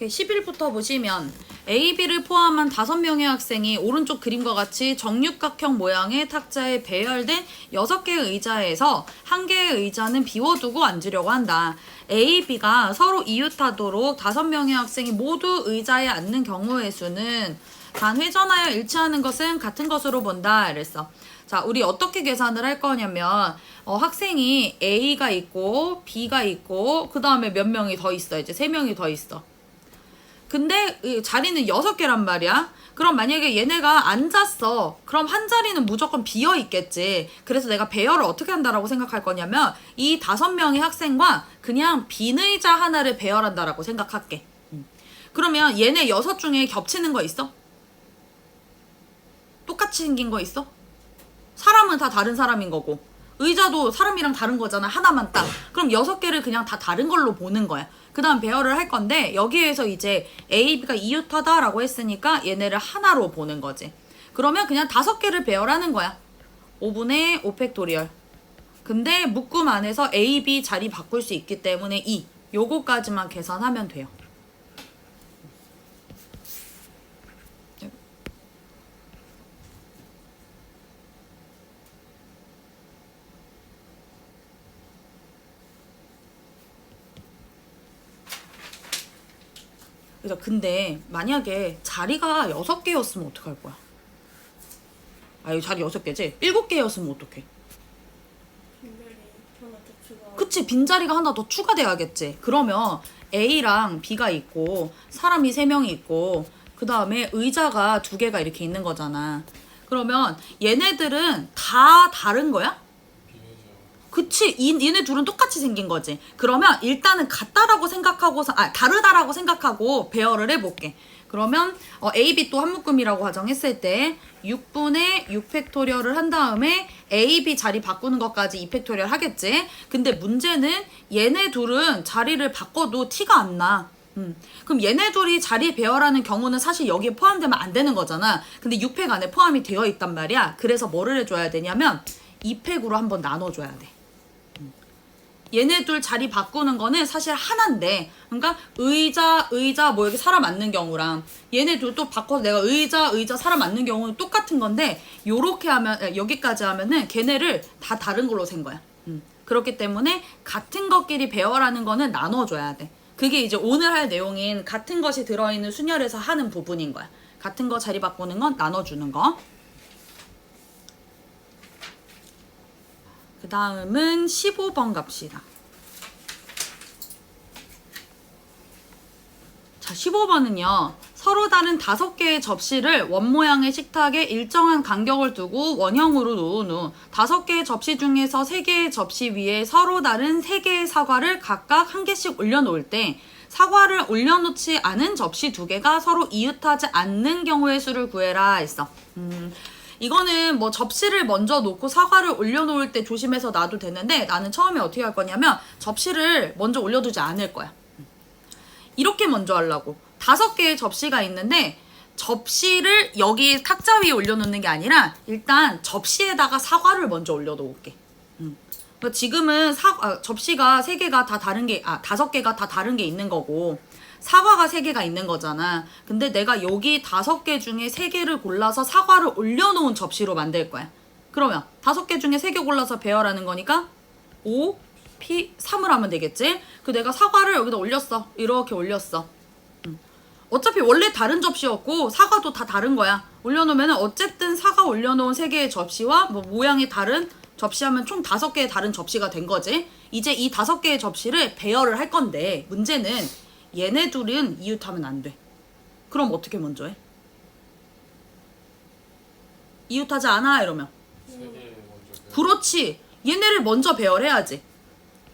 11부터 보시면 A, B를 포함한 5명의 학생이 오른쪽 그림과 같이 정육각형 모양의 탁자에 배열된 6개의 의자에서 1개의 의자는 비워두고 앉으려고 한다. A, B가 서로 이웃하도록 5명의 학생이 모두 의자에 앉는 경우의 수는 단 회전하여 일치하는 것은 같은 것으로 본다. 이랬어. 자, 우리 어떻게 계산을 할 거냐면 학생이 A가 있고 B가 있고 그 다음에 몇 명이 더 있어. 이제 3명이 더 있어. 근데 자리는 6개란 말이야. 그럼 만약에 얘네가 앉았어. 그럼 한 자리는 무조건 비어 있겠지. 그래서 내가 배열을 어떻게 한다라고 생각할 거냐면 이 5명의 학생과 그냥 빈 의자 하나를 배열한다라고 생각할게. 그러면 얘네 6 중에 겹치는 거 있어? 똑같이 생긴 거 있어? 사람은 다 다른 사람인 거고 의자도 사람이랑 다른 거잖아. 하나만 딱. 그럼 6개를 그냥 다 다른 걸로 보는 거야. 그 다음 배열을 할 건데 여기에서 이제 A, B가 이웃하다라고 했으니까 얘네를 하나로 보는 거지. 그러면 그냥 5개를 배열하는 거야. 5분의 5팩토리얼. 근데 묶음 안에서 A, B 자리 바꿀 수 있기 때문에 2. 요거까지만 계산하면 돼요. 그래서 근데 만약에 자리가 6개였으면 어떡할 거야? 아, 여기 자리 6개지? 7개였으면 어떡해? 그치, 빈자리가 하나 더 추가돼야겠지. 그러면 A랑 B가 있고 사람이 3명이 있고 그 다음에 의자가 2개가 이렇게 있는 거잖아. 그러면 얘네들은 다 다른 거야? 그치, 얘네 둘은 똑같이 생긴 거지. 그러면 일단은 같다라고 생각하고서 다르다라고 생각하고 배열을 해볼게. 그러면 A, B 또 한 묶음이라고 가정했을 때 6분의 6팩토리얼을 한 다음에 A, B 자리 바꾸는 것까지 2팩토리얼 하겠지. 근데 문제는 얘네 둘은 자리를 바꿔도 티가 안 나. 그럼 얘네 둘이 자리 배열하는 경우는 사실 여기에 포함되면 안 되는 거잖아. 근데 6팩 안에 포함이 되어 있단 말이야. 그래서 뭐를 해줘야 되냐면 2팩으로 한번 나눠줘야 돼. 얘네 둘 자리 바꾸는 거는 사실 하나인데, 그러니까 의자 뭐 여기 사람 앉는 경우랑 얘네 둘 또 바꿔서 내가 의자 사람 앉는 경우는 똑같은 건데 요렇게 하면 여기까지 하면은 걔네를 다 다른 걸로 센 거야. 그렇기 때문에 같은 것끼리 배열하는 거는 나눠줘야 돼. 그게 이제 오늘 할 내용인 같은 것이 들어있는 순열에서 하는 부분인 거야. 같은 거 자리 바꾸는 건 나눠주는 거. 그 다음은 15번 갑시다. 자, 15번은요. 서로 다른 5개의 접시를 원모양의 식탁에 일정한 간격을 두고 원형으로 놓은 후 5개의 접시 중에서 3개의 접시 위에 서로 다른 3개의 사과를 각각 1개씩 올려놓을 때 사과를 올려놓지 않은 접시 2개가 서로 이웃하지 않는 경우의 수를 구해라 했어. 이거는 뭐 접시를 먼저 놓고 사과를 올려놓을 때 조심해서 놔도 되는데 나는 처음에 어떻게 할 거냐면 접시를 먼저 올려두지 않을 거야. 이렇게 먼저 하려고. 5개의 접시가 있는데 접시를 여기 탁자 위에 올려놓는 게 아니라 일단 접시에다가 사과를 먼저 올려놓을게. 그러니까 지금은 접시가 3개가 다 다른 게 5개가 다 다른 게 있는 거고 사과가 3개가 있는 거잖아. 근데 내가 여기 5개 중에 3개를 골라서 사과를 올려놓은 접시로 만들 거야. 그러면 5개 중에 3개 골라서 배열하는 거니까 5, P, 3을 하면 되겠지? 그 내가 사과를 여기다 올렸어. 이렇게 올렸어. 어차피 원래 다른 접시였고 사과도 다 다른 거야. 올려놓으면 어쨌든 사과 올려놓은 3개의 접시와 뭐 모양이 다른 접시하면 총 5개의 다른 접시가 된 거지. 이제 이 5개의 접시를 배열을 할 건데 문제는 얘네 둘은 이웃하면 안 돼. 그럼 어떻게 먼저 해? 이웃하지 않아 이러면. 그렇지. 얘네를 먼저 배열해야지.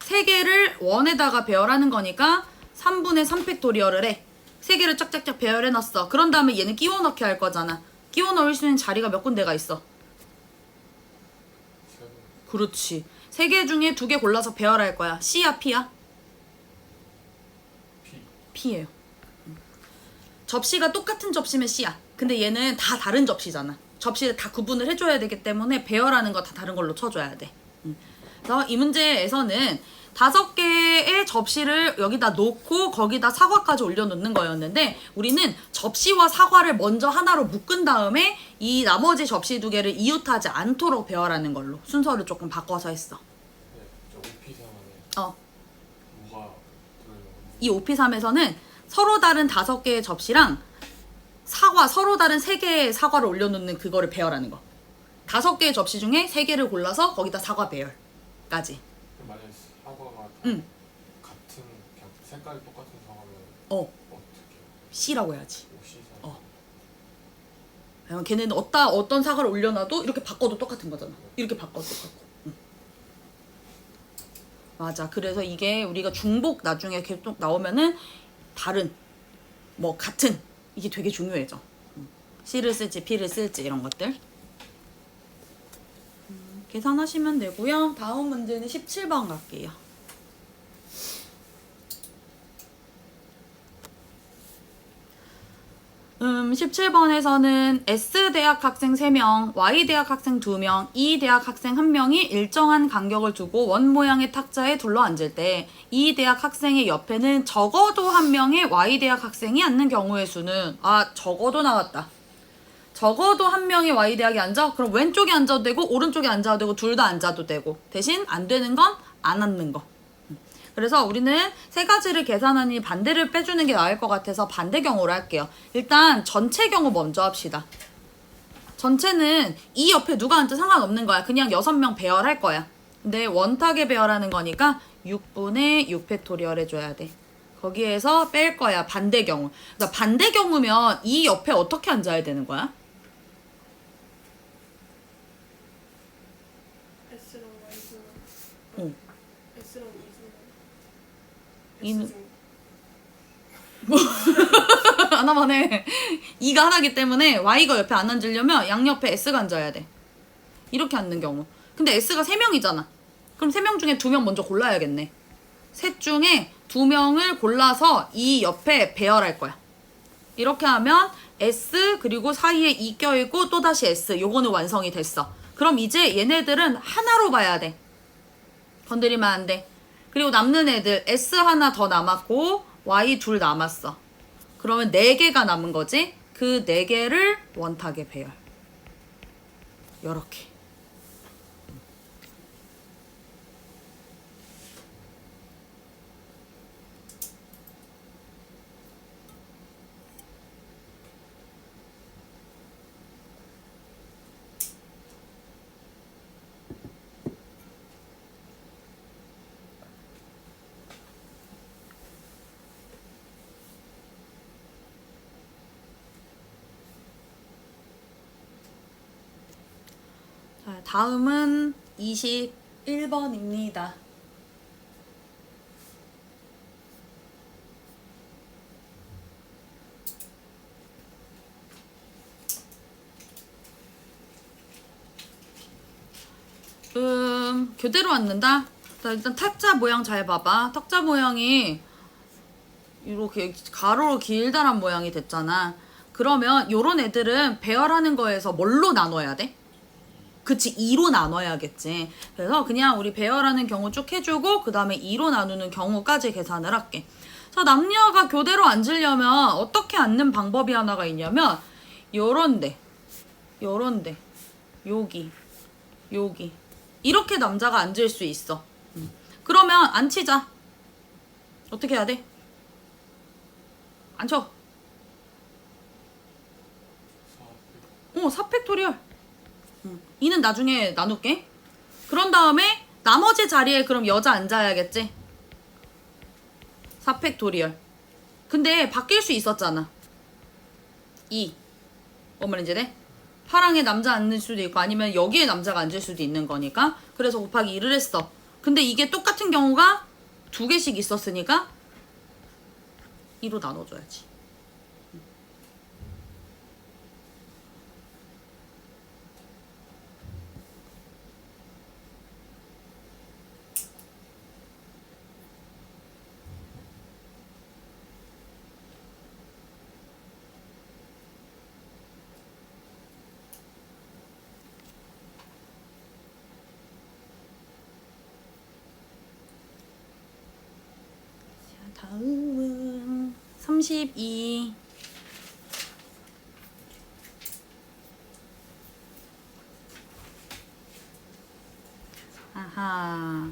3개를 원에다가 배열하는 거니까 3분의 3팩토리얼을 해. 3개를 짝짝짝 배열해놨어. 그런 다음에 얘는 끼워 넣기 할 거잖아. 끼워 넣을 수 있는 자리가 몇 군데가 있어? 그렇지. 3개 중에 2개 골라서 배열할 거야. C야 P야? P예요. 접시가 똑같은 접시면 C야. 근데 얘는 다 다른 접시잖아. 접시를 다 구분을 해줘야 되기 때문에 배열하는 거 다 다른 걸로 쳐줘야 돼. 그래서 이 문제에서는 5개의 접시를 여기다 놓고 거기다 사과까지 올려놓는 거였는데 우리는 접시와 사과를 먼저 하나로 묶은 다음에 이 나머지 접시 2개를 이웃하지 않도록 배열하는 걸로 순서를 조금 바꿔서 했어. 네, 저 오피상은 어. 뭐가 들어있는 건지. 이 오피3에서는 서로 다른 5개의 접시랑 서로 다른 3개의 사과를 올려놓는 그거를 배열하는 거. 5개의 접시 중에 3개를 골라서 거기다 사과 배열까지. 만약에 사과가 다 응. 같은 그냥 색깔이 똑같은 사과면 어. 어떻게? C라고 해야지. 옷이 어. 왜냐면 걔네는 어떤 사과를 올려놔도 이렇게 바꿔도 똑같은 거잖아. 이렇게 바꿔도 똑같고. 응. 맞아. 그래서 이게 우리가 중복 나중에 계속 나오면은 다른 뭐 같은 이게 되게 중요해져. C를 쓸지 P를 쓸지 이런 것들. 계산하시면 되고요. 다음 문제는 17번 갈게요. 17번에서는 S대학 학생 3명, Y대학 학생 2명, E대학 학생 1명이 일정한 간격을 두고 원 모양의 탁자에 둘러앉을 때 E대학 학생의 옆에는 적어도 1명의 Y대학 학생이 앉는 경우의 수는 적어도 나왔다. 적어도 1명의 Y대학에 앉아? 그럼 왼쪽에 앉아도 되고 오른쪽에 앉아도 되고 둘 다 앉아도 되고 대신 안 되는 건 안 앉는 거. 그래서 우리는 3가지를 계산하니 반대를 빼주는 게 나을 것 같아서 반대 경우로 할게요. 일단 전체 경우 먼저 합시다. 전체는 이 옆에 누가 앉아 상관없는 거야. 그냥 6명 배열할 거야. 근데 원탁에 배열하는 거니까 6분의 6팩토리얼 해줘야 돼. 거기에서 뺄 거야. 반대 경우. 그러니까 반대 경우면 이 옆에 어떻게 앉아야 되는 거야? S랑 Y랑 어. S랑 이는- S 하나만 해. 2가 하나기 때문에 Y가 옆에 안 앉으려면 양옆에 S가 앉아야 돼. 이렇게 앉는 경우. 근데 S가 3명이잖아. 그럼 3명 중에 2명 먼저 골라야겠네. 셋 중에 2명을 골라서 이 옆에 배열할 거야. 이렇게 하면 S 그리고 사이에 E 껴있고 또다시 S. 요거는 완성이 됐어. 그럼 이제 얘네들은 하나로 봐야 돼. 건드리면 안 돼. 그리고 남는 애들 S 하나 더 남았고 Y 둘 남았어. 그러면 4개가 남은 거지. 그 4개를 원탁에 배열. 요렇게. 자, 다음은 21번입니다. 교대로 앉는다? 자, 일단 탁자 모양 잘 봐봐. 탁자 모양이 이렇게 가로로 길다란 모양이 됐잖아. 그러면 요런 애들은 배열하는 거에서 뭘로 나눠야 돼? 그치, 2로 나눠야겠지. 그래서 그냥 우리 배열하는 경우 쭉 해주고 그 다음에 2로 나누는 경우까지 계산을 할게. 자, 남녀가 교대로 앉으려면 어떻게 앉는 방법이 하나가 있냐면 요런데, 요런데, 여기, 여기 이렇게 남자가 앉을 수 있어. 그러면 앉히자. 어떻게 해야 돼? 앉혀. 4팩토리얼. 이는 나중에 나눌게. 그런 다음에 나머지 자리에 그럼 여자 앉아야겠지. 4팩토리얼. 근데 바뀔 수 있었잖아. 2. 뭔 말인지 돼? 파랑에 남자 앉을 수도 있고 아니면 여기에 남자가 앉을 수도 있는 거니까. 그래서 곱하기 2를 했어. 근데 이게 똑같은 경우가 2개씩 있었으니까 2로 나눠줘야지. 다음은 32. 아하.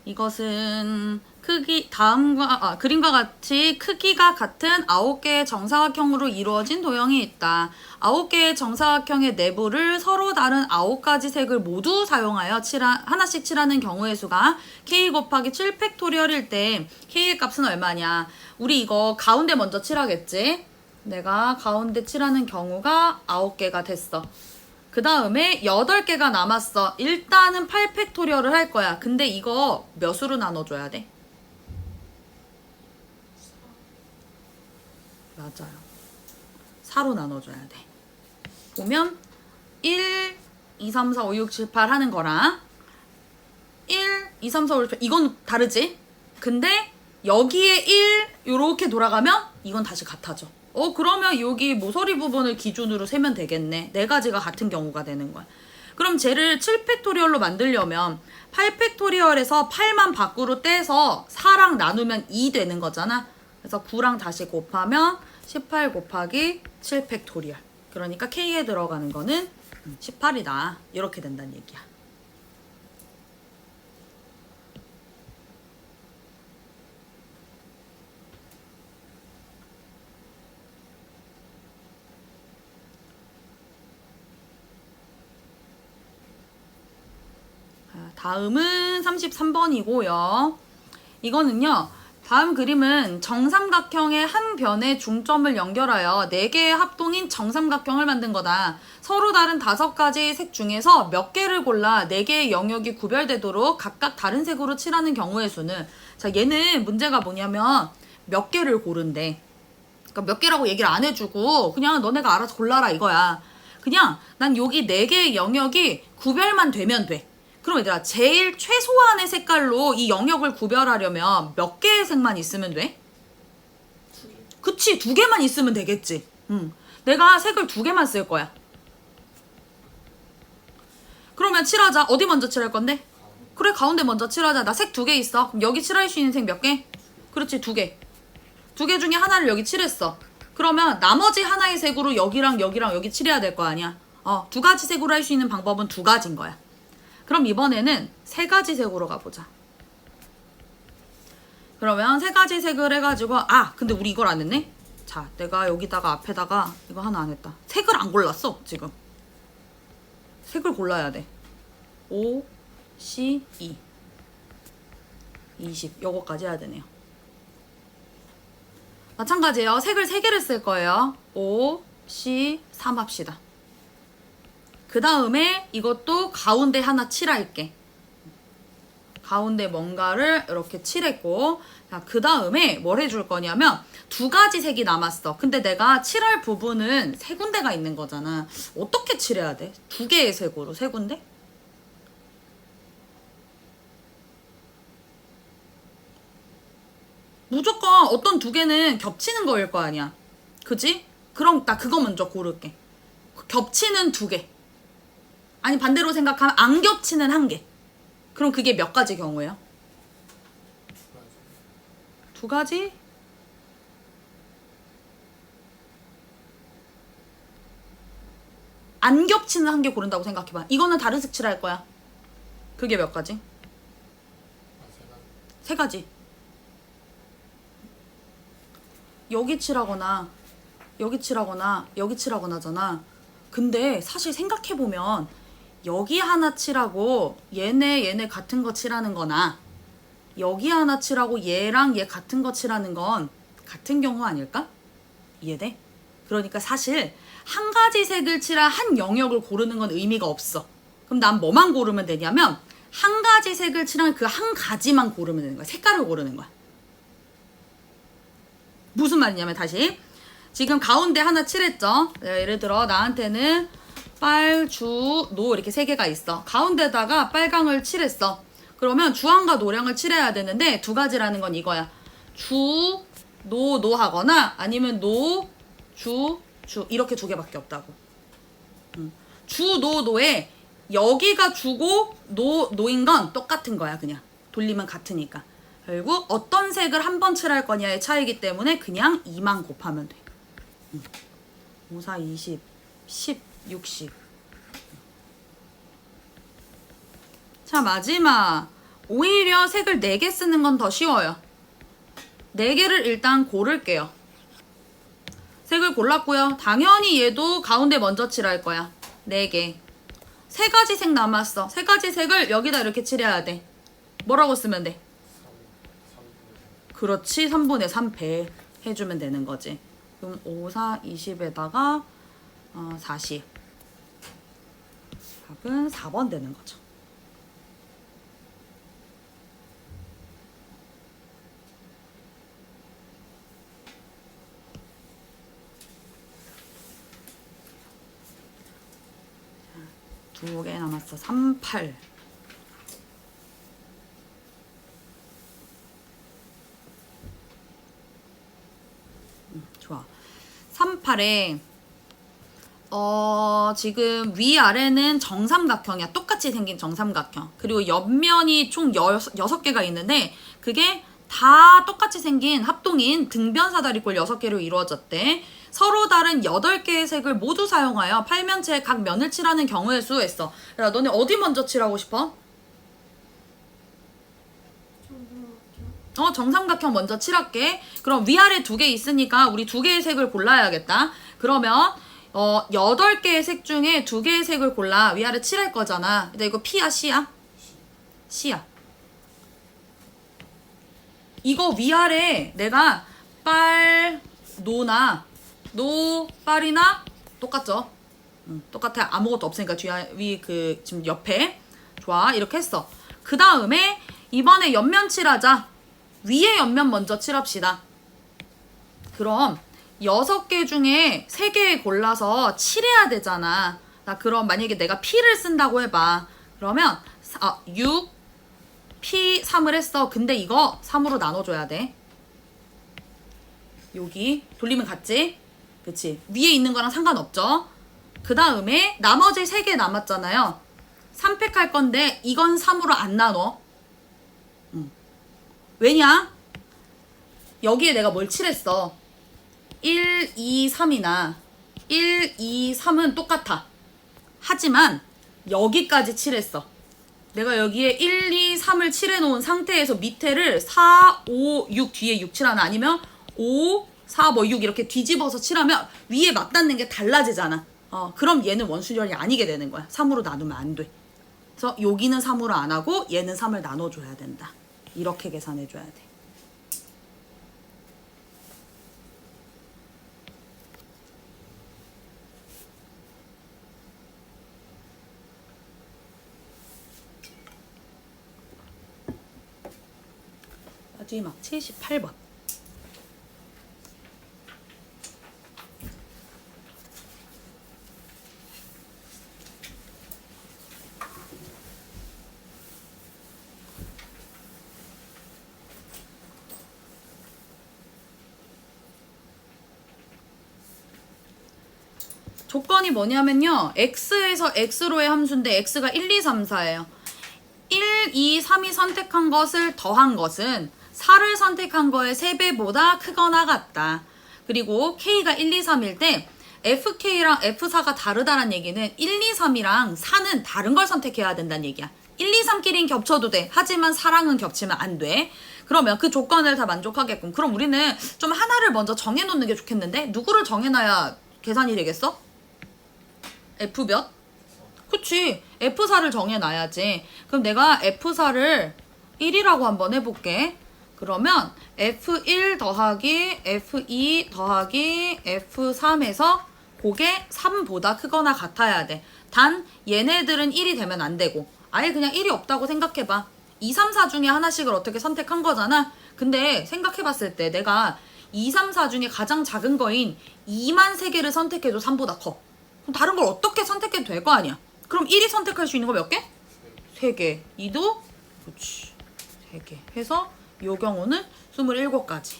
이것은 그림과 같이 크기가 같은 9개의 정사각형으로 이루어진 도형이 있다. 9개의 정사각형의 내부를 서로 다른 9가지 색을 모두 사용하여 하나씩 칠하는 경우의 수가 k 곱하기 7 팩토리얼일 때 k의 값은 얼마냐. 우리 이거 가운데 먼저 칠하겠지. 내가 가운데 칠하는 경우가 9개가 됐어. 그 다음에 8개가 남았어. 일단은 8 팩토리얼을 할 거야. 근데 이거 몇으로 나눠줘야 돼? 맞아요. 4로 나눠줘야 돼. 보면 1, 2, 3, 4, 5, 6, 7, 8 하는 거랑 1, 2, 3, 4, 5, 6, 7 이건 다르지? 근데 여기에 1 요렇게 돌아가면 이건 다시 같아져. 그러면 여기 모서리 부분을 기준으로 세면 되겠네. 네 가지가 같은 경우가 되는 거야. 그럼 쟤를 7팩토리얼로 만들려면 8팩토리얼에서 8만 밖으로 떼서 4랑 나누면 2 되는 거잖아. 그래서 9랑 다시 곱하면 18 곱하기 7 팩토리얼. 그러니까 K에 들어가는 거는 18이다. 이렇게 된다는 얘기야. 다음은 33번이고요. 이거는요. 다음 그림은 정삼각형의 한 변에 중점을 연결하여 4개의 합동인 정삼각형을 만든 거다. 서로 다른 5가지 색 중에서 몇 개를 골라 4개의 영역이 구별되도록 각각 다른 색으로 칠하는 경우의 수는, 자, 얘는 문제가 뭐냐면 몇 개를 고른대. 그러니까 몇 개라고 얘기를 안 해주고 그냥 너네가 알아서 골라라 이거야. 그냥 난 여기 4개의 영역이 구별만 되면 돼. 그럼 얘들아, 제일 최소한의 색깔로 이 영역을 구별하려면 몇 개의 색만 있으면 돼? 2개. 그치, 2개만 있으면 되겠지. 내가 색을 2개만 쓸 거야. 그러면 칠하자. 어디 먼저 칠할 건데? 그래, 가운데 먼저 칠하자. 나 색 2개 있어. 그럼 여기 칠할 수 있는 색 몇 개? 그렇지, 2개. 2개 중에 하나를 여기 칠했어. 그러면 나머지 하나의 색으로 여기랑 여기랑 여기 칠해야 될 거 아니야. 2가지 색으로 할 수 있는 방법은 2가지인 거야. 그럼 이번에는 3가지 색으로 가보자. 그러면 3가지 색을 해가지고, 근데 우리 이걸 안 했네? 자, 내가 여기다가 앞에다가 이거 하나 안 했다. 색을 안 골랐어, 지금. 색을 골라야 돼. 5, C, 2. 20. 요거까지 해야 되네요. 마찬가지예요. 색을 3개를 쓸 거예요. 5, C, 3 합시다. 그 다음에 이것도 가운데 하나 칠할게. 가운데 뭔가를 이렇게 칠했고, 자, 그 다음에 뭘 해줄 거냐면 2가지 색이 남았어. 근데 내가 칠할 부분은 3군데가 있는 거잖아. 어떻게 칠해야 돼? 2개의 색으로 3군데? 무조건 어떤 2개는 겹치는 거일 거 아니야. 그지? 그럼 나 그거 먼저 고를게. 겹치는 2개. 아니, 반대로 생각하면 안 겹치는 1개. 그럼 그게 몇 가지 경우예요? 2가지? 안 겹치는 1개 고른다고 생각해봐. 이거는 다른 색 칠할 거야. 그게 몇 가지? 3가지. 여기 칠하거나 여기 칠하거나 여기 칠하거나잖아. 근데 사실 생각해보면 여기 하나 칠하고 얘네 같은 거 칠하는 거나 여기 하나 칠하고 얘랑 얘 같은 거 칠하는 건 같은 경우 아닐까? 이해돼? 그러니까 사실 한 가지 색을 칠할 한 영역을 고르는 건 의미가 없어. 그럼 난 뭐만 고르면 되냐면 한 가지 색을 칠한 그 한 가지만 고르면 되는 거야. 색깔을 고르는 거야. 무슨 말이냐면 다시 지금 가운데 하나 칠했죠. 예를 들어 나한테는 빨, 주, 노 이렇게 3개가 있어. 가운데다가 빨강을 칠했어. 그러면 주황과 노랑을 칠해야 되는데 2가지라는 건 이거야. 주, 노 하거나 아니면 노, 주 이렇게 2개밖에 없다고. 주, 노에 여기가 주고 노인 건 똑같은 거야. 그냥 돌리면 같으니까. 결국 어떤 색을 한 번 칠할 거냐의 차이기 때문에 그냥 2만 곱하면 돼. 5, 4, 20, 10, 60. 자, 마지막. 오히려 색을 4개 쓰는 건 더 쉬워요. 4개를 일단 고를게요. 색을 골랐고요. 당연히 얘도 가운데 먼저 칠할 거야. 4개. 3가지 색 남았어. 3가지 색을 여기다 이렇게 칠해야 돼. 뭐라고 쓰면 돼? 3분의 그렇지. 3분의 3배 해주면 되는 거지. 그럼 5, 4, 20에다가 40. 답은 4번 되는 거죠. 자, 2개 남았어. 38. 좋아. 38에 지금 위아래는 정삼각형이야. 똑같이 생긴 정삼각형. 그리고 옆면이 총 6개가 있는데 그게 다 똑같이 생긴 합동인 등변사다리꼴 6개로 이루어졌대. 서로 다른 8개의 색을 모두 사용하여 팔면체의 각 면을 칠하는 경우에 수했어. 야, 너네 어디 먼저 칠하고 싶어? 정삼각형 먼저 칠할게. 그럼 위아래 2개 있으니까 우리 2개의 색을 골라야겠다. 그러면 8개의 색 중에 2개의 색을 골라. 위아래 칠할 거잖아. 근데 이거 P야 C야? C야. 이거 위아래 내가 빨, 노, 빨이나 똑같죠? 똑같아. 아무것도 없으니까 지금 옆에. 좋아. 이렇게 했어. 그 다음에 이번에 옆면 칠하자. 위에 옆면 먼저 칠합시다. 그럼 6개 중에 3개 골라서 칠해야 되잖아. 나 그럼 만약에 내가 P를 쓴다고 해봐. 그러면 6, P 3을 했어. 근데 이거 3으로 나눠줘야 돼. 여기 돌리면 같지? 그치? 위에 있는 거랑 상관없죠? 그 다음에 나머지 3개 남았잖아요. 3팩 할 건데 이건 3으로 안 나눠. 왜냐? 여기에 내가 뭘 칠했어? 1, 2, 3이나 1, 2, 3은 똑같아. 하지만 여기까지 칠했어. 내가 여기에 1, 2, 3을 칠해놓은 상태에서 밑에를 4, 5, 6 뒤에 6 칠하나 아니면 5, 4, 6 이렇게 뒤집어서 칠하면 위에 맞닿는 게 달라지잖아. 그럼 얘는 원수열이 아니게 되는 거야. 3으로 나누면 안 돼. 그래서 여기는 3으로 안 하고 얘는 3을 나눠줘야 된다. 이렇게 계산해줘야 돼. 마지막 78번. 조건이 뭐냐면요. x에서 x로의 함수인데 x가 1, 2, 3, 4예요. 1, 2, 3이 선택한 것을 더한 것은 4를 선택한 거의 3배보다 크거나 같다. 그리고 k가 1, 2, 3일 때 fk랑 f4가 다르다는 얘기는 1, 2, 3이랑 4는 다른 걸 선택해야 된다는 얘기야. 1, 2, 3끼리는 겹쳐도 돼. 하지만 4랑은 겹치면 안 돼. 그러면 그 조건을 다 만족하게끔. 그럼 우리는 좀 하나를 먼저 정해놓는 게 좋겠는데 누구를 정해놔야 계산이 되겠어? F 몇? 그치. F4를 정해놔야지. 그럼 내가 F4를 1이라고 한번 해볼게. 그러면 F1 더하기 F2 더하기 F3에서 그게 3보다 크거나 같아야 돼. 단 얘네들은 1이 되면 안 되고 아예 그냥 1이 없다고 생각해봐. 2, 3, 4 중에 하나씩을 어떻게 선택한 거잖아. 근데 생각해봤을 때 내가 2, 3, 4 중에 가장 작은 거인 2만 3개를 선택해도 3보다 커. 그럼 다른 걸 어떻게 선택해도 될 거 아니야. 그럼 1이 선택할 수 있는 거 몇 개? 3개. 2도? 그렇지. 3개. 해서 요 경우는 27가지.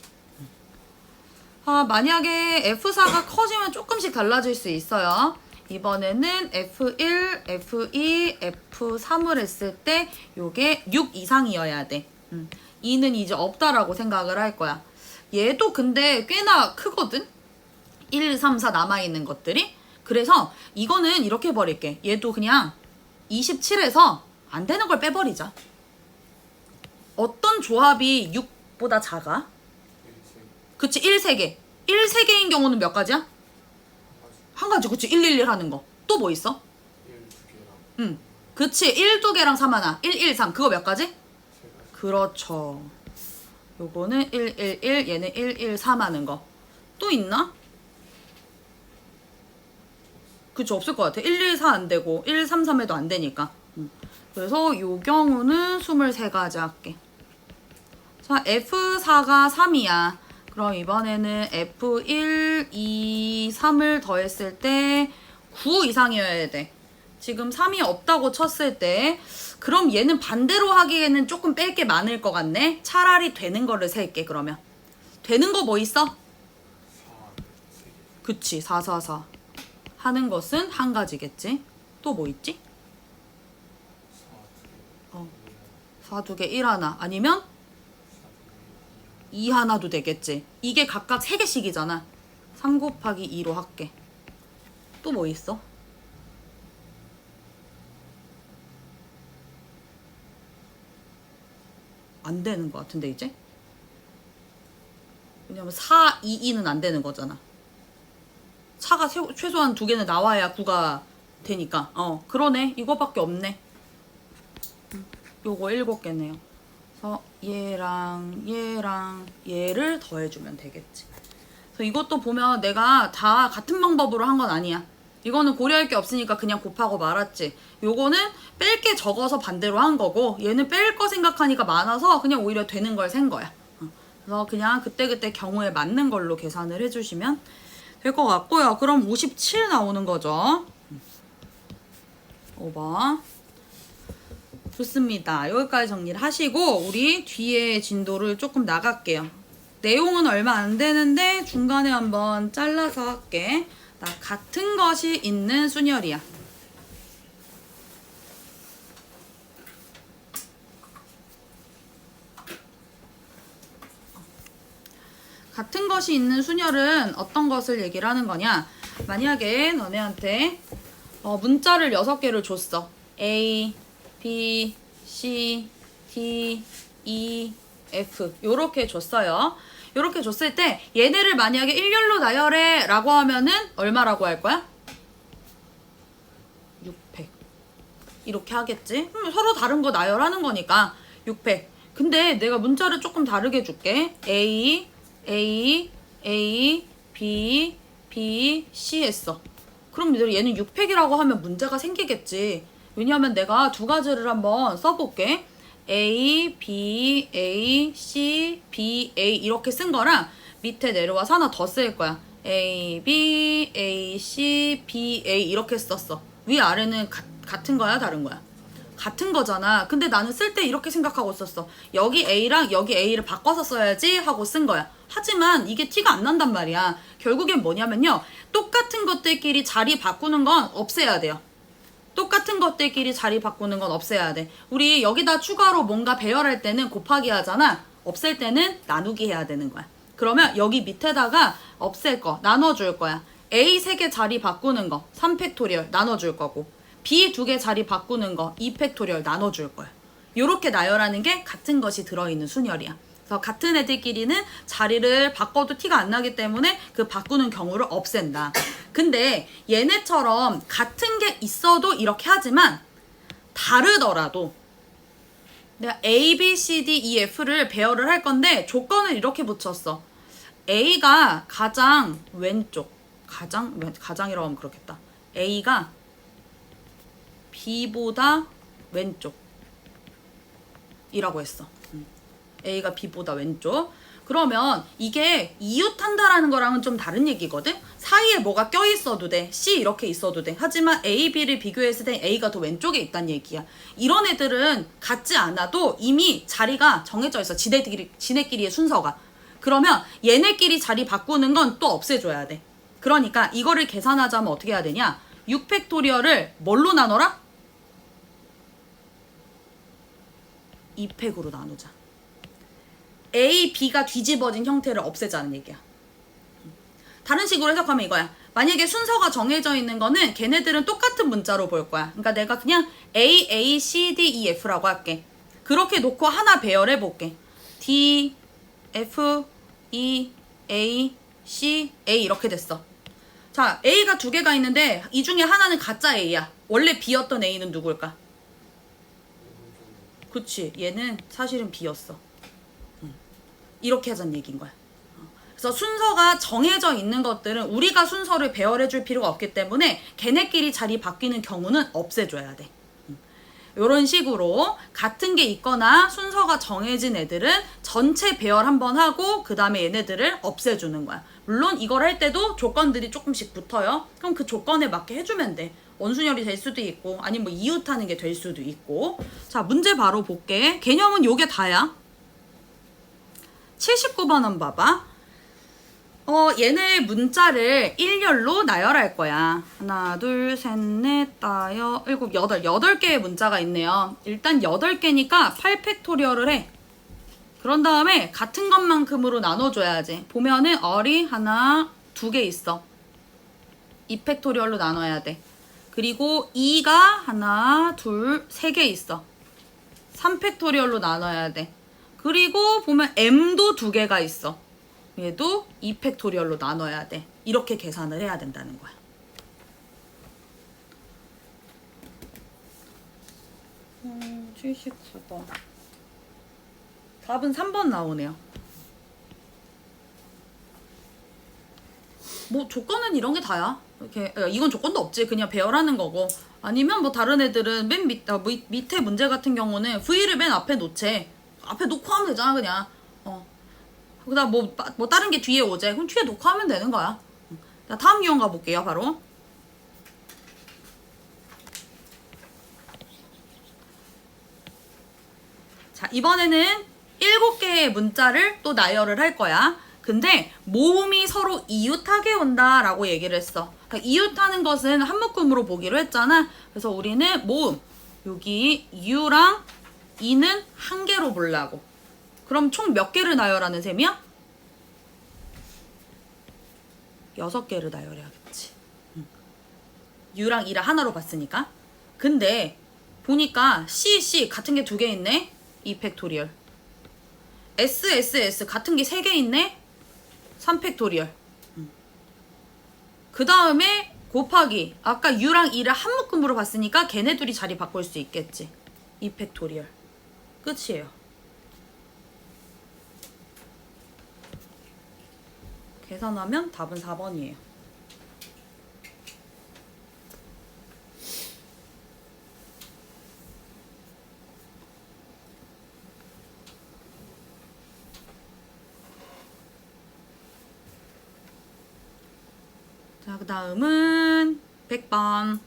만약에 F4가 커지면 조금씩 달라질 수 있어요. 이번에는 F1, F2, F3을 했을 때 요게 6 이상이어야 돼. 2는 이제 없다라고 생각을 할 거야. 얘도 근데 꽤나 크거든? 1, 3, 4 남아있는 것들이. 그래서 이거는 이렇게 버릴게. 얘도 그냥 27에서 안 되는 걸 빼버리자. 어떤 조합이 6보다 작아? 1세 그치, 1세개. 1세개인 경우는 몇 가지야? 한 가지. 그치, 111 하는 거. 또 뭐 있어? 1, 2개랑 응. 그치, 1, 2개랑 3 하나. 1, 1, 3. 그거 몇 가지? 3가지. 그렇죠. 요거는 1, 1, 1, 얘는 1, 1, 3 하는 거. 또 있나? 그쵸, 없을 것 같아. 1, 1, 4 안 되고 1, 3, 3에도 안 되니까. 그래서 요 경우는 23가지 할게. 자, F4가 3이야. 그럼 이번에는 F1, 2, 3을 더했을 때 9 이상이어야 돼. 지금 3이 없다고 쳤을 때 그럼 얘는 반대로 하기에는 조금 뺄 게 많을 것 같네. 차라리 되는 거를 셀게. 그러면 되는 거 뭐 있어? 4, 3개. 그치, 4, 4, 4 하는 것은 한 가지겠지. 또 뭐 있지? 4, 2개. 4 2개 1 하나 아니면 2 하나도 되겠지. 이게 각각 3개씩이잖아. 3 곱하기 2로 할게. 또 뭐 있어? 안 되는 것 같은데 이제? 왜냐면 4, 2, 2는 안 되는 거잖아. 차가 최소한 2개는 나와야 9가 되니까. 그러네. 이거밖에 없네. 요거 7개네요. 그래서 얘랑 얘를 더해주면 되겠지. 그래서 이것도 보면 내가 다 같은 방법으로 한 건 아니야. 이거는 고려할 게 없으니까 그냥 곱하고 말았지. 요거는 뺄 게 적어서 반대로 한 거고, 얘는 뺄 거 생각하니까 많아서 그냥 오히려 되는 걸 센 거야. 그래서 그냥 그때그때 경우에 맞는 걸로 계산을 해주시면 될 것 같고요. 그럼 57 나오는 거죠. 5번. 좋습니다. 여기까지 정리를 하시고 우리 뒤에 진도를 조금 나갈게요. 내용은 얼마 안 되는데 중간에 한번 잘라서 할게. 나 같은 것이 있는 순열이야. 같은 것이 있는 순열은 어떤 것을 얘기를 하는 거냐? 만약에 너네한테 문자를 6개를 줬어. A, B, C, D, E, F 요렇게 줬어요. 요렇게 줬을 때 얘네를 만약에 일렬로 나열해 라고 하면은 얼마라고 할 거야? 600 이렇게 하겠지? 서로 다른 거 나열하는 거니까 600. 근데 내가 문자를 조금 다르게 줄게. A, A, A, B, B, C 했어. 그럼 얘는 600이라고 하면 문제가 생기겠지. 왜냐하면 내가 두 가지를 한번 써볼게. A, B, A, C, B, A 이렇게 쓴 거랑 밑에 내려와서 하나 더 쓸 거야. A, B, A, C, B, A 이렇게 썼어. 위아래는 같은 거야? 다른 거야? 같은 거잖아. 근데 나는 쓸 때 이렇게 생각하고 썼어. 여기 A랑 여기 A를 바꿔서 써야지 하고 쓴 거야. 하지만 이게 티가 안 난단 말이야. 결국엔 뭐냐면요. 똑같은 것들끼리 자리 바꾸는 건 없애야 돼요. 똑같은 것들끼리 자리 바꾸는 건 없애야 돼. 우리 여기다 추가로 뭔가 배열할 때는 곱하기 하잖아. 없앨 때는 나누기 해야 되는 거야. 그러면 여기 밑에다가 없앨 거 나눠줄 거야. A 3개 자리 바꾸는 거 3팩토리얼 나눠줄 거고, B 2개 자리 바꾸는 거 2팩토리얼 나눠줄 거야. 요렇게 나열하는 게 같은 것이 들어있는 순열이야. 그래서 같은 애들끼리는 자리를 바꿔도 티가 안 나기 때문에 그 바꾸는 경우를 없앤다. 근데 얘네처럼 같은 게 있어도 이렇게 하지만 다르더라도 내가 A, B, C, D, E, F를 배열을 할 건데 조건을 이렇게 붙였어. A가 가장 왼쪽, 가장이라고 하면 그렇겠다. A가 B보다 왼쪽 이라고 했어. A가 B보다 왼쪽. 그러면 이게 이웃한다라는 거랑은 좀 다른 얘기거든? 사이에 뭐가 껴있어도 돼. C 이렇게 있어도 돼. 하지만 A, B를 비교했을 때 A가 더 왼쪽에 있다는 얘기야. 이런 애들은 같지 않아도 이미 자리가 정해져 있어. 지네끼리의 순서가. 그러면 얘네끼리 자리 바꾸는 건 또 없애줘야 돼. 그러니까 이거를 계산하자면 어떻게 해야 되냐? 6팩토리얼을 뭘로 나눠라? 2팩으로 나누자. A, B가 뒤집어진 형태를 없애자는 얘기야. 다른 식으로 해석하면 이거야. 만약에 순서가 정해져 있는 거는 걔네들은 똑같은 문자로 볼 거야. 그러니까 내가 그냥 A, A, C, D, E, F라고 할게. 그렇게 놓고 하나 배열해 볼게. D, F, E, A, C, A 이렇게 됐어. 자, A가 두 개가 있는데 이 중에 하나는 가짜 A야. 원래 B였던 A는 누굴까? 그치, 얘는 사실은 B였어. 이렇게 하자는 얘기인 거야. 그래서 순서가 정해져 있는 것들은 우리가 순서를 배열해 줄 필요가 없기 때문에 걔네끼리 자리 바뀌는 경우는 없애줘야 돼. 이런 식으로 같은 게 있거나 순서가 정해진 애들은 전체 배열 한번 하고 그 다음에 얘네들을 없애주는 거야. 물론 이걸 할 때도 조건들이 조금씩 붙어요. 그럼 그 조건에 맞게 해주면 돼. 원순열이 될 수도 있고 아니면 뭐 이웃하는 게 될 수도 있고. 자, 문제 바로 볼게. 개념은 요게 다야. 79번 한번 봐봐. 얘네 문자를 일렬로 나열할 거야. 하나, 둘, 셋, 넷, 다섯, 일곱, 여덟. 8개의 문자가 있네요. 일단 8개니까 8팩토리얼을 해. 그런 다음에 같은 것만큼으로 나눠줘야지. 보면은 얼이 하나, 2개 있어. 2팩토리얼로 나눠야 돼. 그리고 2가 하나, 둘, 3개 있어. 3팩토리얼로 나눠야 돼. 그리고 보면 M도 2개가 있어. 얘도 2팩토리얼로 나눠야 돼. 이렇게 계산을 해야 된다는 거야. 79번. 답은 3번 나오네요. 뭐 조건은 이런 게 다야. 이렇게 이건 조건도 없지. 그냥 배열하는 거고. 아니면 뭐 다른 애들은 맨 밑에 문제 같은 경우는 V를 맨 앞에 놓지. 앞에 놓고 하면 되잖아 그냥. 그다음 뭐 다른 게 뒤에 오재. 그럼 뒤에 놓고 하면 되는 거야. 자, 다음 유형 가볼게요. 바로. 자, 이번에는 7개의 문자를 또 나열을 할 거야. 근데 모음이 서로 이웃하게 온다라고 얘기를 했어. 그러니까 이웃하는 것은 한 묶음으로 보기로 했잖아. 그래서 우리는 모음 여기 U랑 E는 한 개로 보려고. 그럼 총 몇 개를 나열하는 셈이야? 6개를 나열해야겠지. U랑 E랑 하나로 봤으니까. 근데 보니까 C 같은 게 2개 있네. 2팩토리얼. S 같은 게 3개 있네. 3팩토리얼. 그 다음에 곱하기 아까 U랑 E를 한 묶음으로 봤으니까 걔네 둘이 자리 바꿀 수 있겠지. 2팩토리얼. 끝이에요. 계산하면 답은 4번이에요. 자, 그 다음은 100번.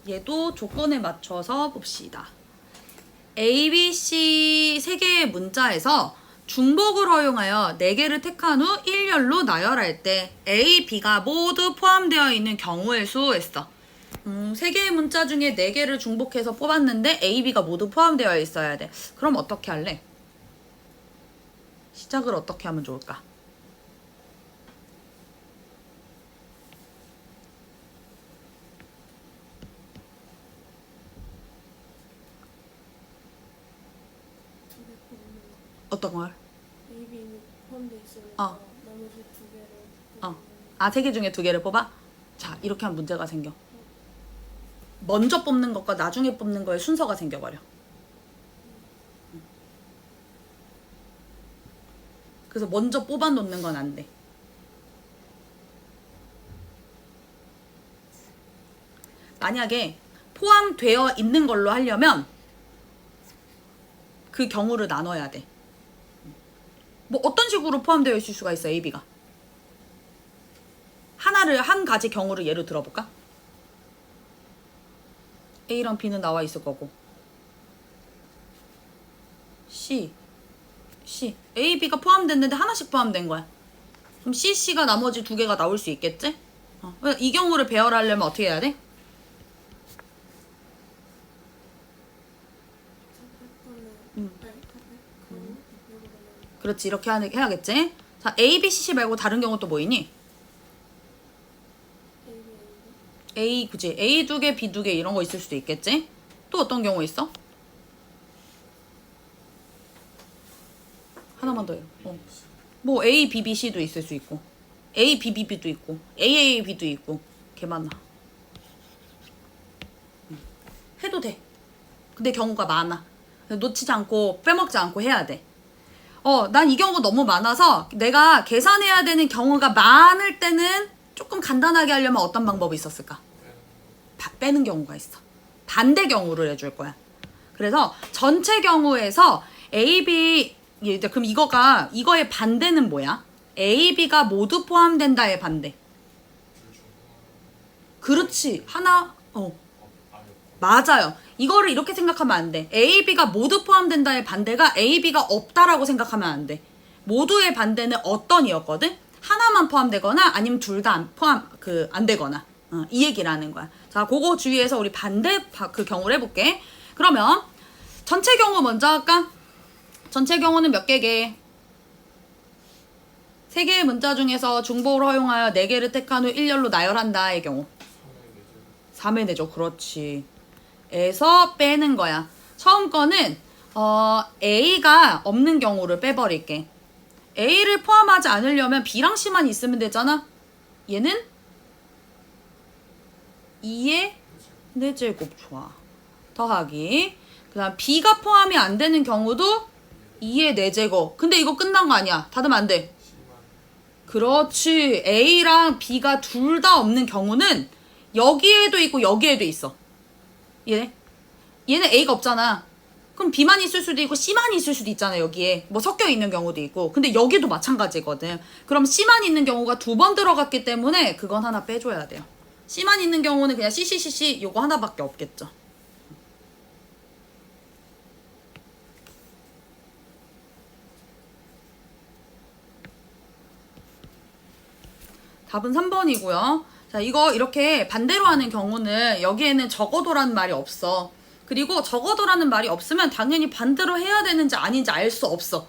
얘도 조건에 맞춰서 봅시다. A, B, C 3개의 문자에서 중복을 허용하여 4개를 택한 후 일렬로 나열할 때 A, B가 모두 포함되어 있는 경우의 수 했어. 3개의 문자 중에 4개를 중복해서 뽑았는데 A, B가 모두 포함되어 있어야 돼. 그럼 어떻게 할래? 시작을 어떻게 하면 좋을까? 어떤 걸? AB는 포함돼 있으니까 나머지 2개를 아, 3개 중에 2개를 뽑아? 자, 이렇게 하면 문제가 생겨. 먼저 뽑는 것과 나중에 뽑는 거에 순서가 생겨버려. 그래서 먼저 뽑아 놓는 건 안 돼. 만약에 포함되어 있는 걸로 하려면 그 경우를 나눠야 돼. 뭐 어떤 식으로 포함되어 있을 수가 있어, A, B가. 한 가지 경우를 예로 들어볼까? A랑 B는 나와 있을 거고. C. A, B가 포함됐는데 하나씩 포함된 거야. 그럼 C가 나머지 2개가 나올 수 있겠지? 이 경우를 배열하려면 어떻게 해야 돼? 그렇지. 이렇게 해야겠지. 자, A, B, C 말고 다른 경우 또 뭐 있니? A, 그지? A 2개, B 2개 이런 거 있을 수도 있겠지? 또 어떤 경우 있어? 하나만 더 해요. 뭐 A, B, B, C도 있을 수 있고 A, B, B, B도 있고 A, A, B도 있고 개 많아. 해도 돼. 근데 경우가 많아. 놓치지 않고 빼먹지 않고 해야 돼. 난 이 경우가 너무 많아서 내가 계산해야 되는 경우가 많을 때는 조금 간단하게 하려면 어떤 방법이 있었을까? 다 빼는 경우가 있어. 반대 경우를 해줄 거야. 그래서 전체 경우에서 A, B 그럼 이거의 반대는 뭐야? A, B가 모두 포함된다의 반대. 그렇지. 하나 맞아요. 이거를 이렇게 생각하면 안 돼. A, B가 모두 포함된다의 반대가 A, B가 없다라고 생각하면 안 돼. 모두의 반대는 어떤이었거든? 하나만 포함되거나 아니면 둘 다 안 되거나. 이 얘기를 하는 거야. 자, 그거 주의해서 우리 반대 그 경우를 해볼게. 그러면 전체 경우 먼저 할까? 전체 경우는 몇 개게? 3개의 문자 중에서 중복을 허용하여 4개를 택한 후 일렬로 나열한다의 경우. 3의 4죠. 그렇지. 에서 빼는 거야. 처음 거는 A가 없는 경우를 빼버릴게. A를 포함하지 않으려면 B랑 C만 있으면 되잖아. 얘는 2의 4제곱. 좋아. 더하기. 그 다음 B가 포함이 안 되는 경우도 2의 4제곱. 근데 이거 끝난 거 아니야. 닫으면 안 돼. 그렇지. A랑 B가 둘 다 없는 경우는 여기에도 있고 여기에도 있어. 얘는 A가 없잖아. 그럼 B만 있을 수도 있고 C만 있을 수도 있잖아. 여기에 뭐 섞여 있는 경우도 있고. 근데 여기도 마찬가지거든. 그럼 C만 있는 경우가 2번 들어갔기 때문에 그건 하나 빼줘야 돼요. C만 있는 경우는 그냥 CCCC 요거 하나밖에 없겠죠. 답은 3번이고요. 자, 이거 이렇게 반대로 하는 경우는 여기에는 적어도라는 말이 없어. 그리고 적어도라는 말이 없으면 당연히 반대로 해야 되는지 아닌지 알 수 없어.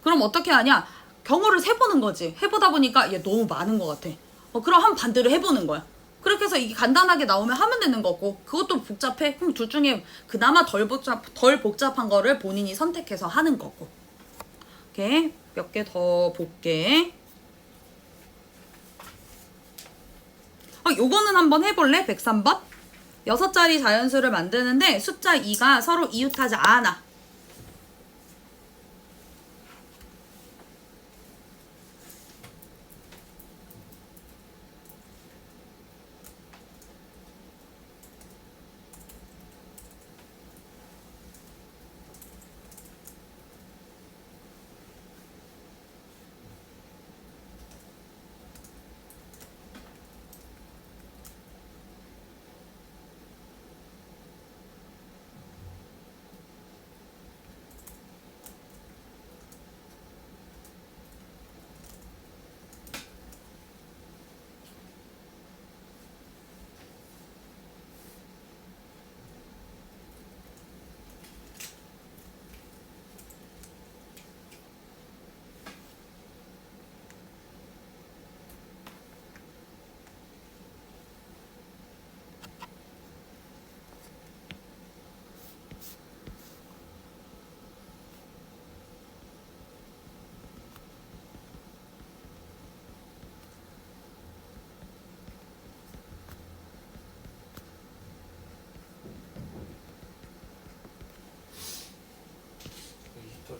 그럼 어떻게 하냐? 경우를 세보는 거지. 해보다 보니까 얘 너무 많은 것 같아. 그럼 한번 반대로 해보는 거야. 그렇게 해서 이게 간단하게 나오면 하면 되는 거고, 그것도 복잡해? 그럼 둘 중에 그나마 덜 복잡한 거를 본인이 선택해서 하는 거고. 오케이. 몇 개 더 볼게. 요거는 한번 해볼래? 103번? 6자리 자연수를 만드는데 숫자 2가 서로 이웃하지 않아.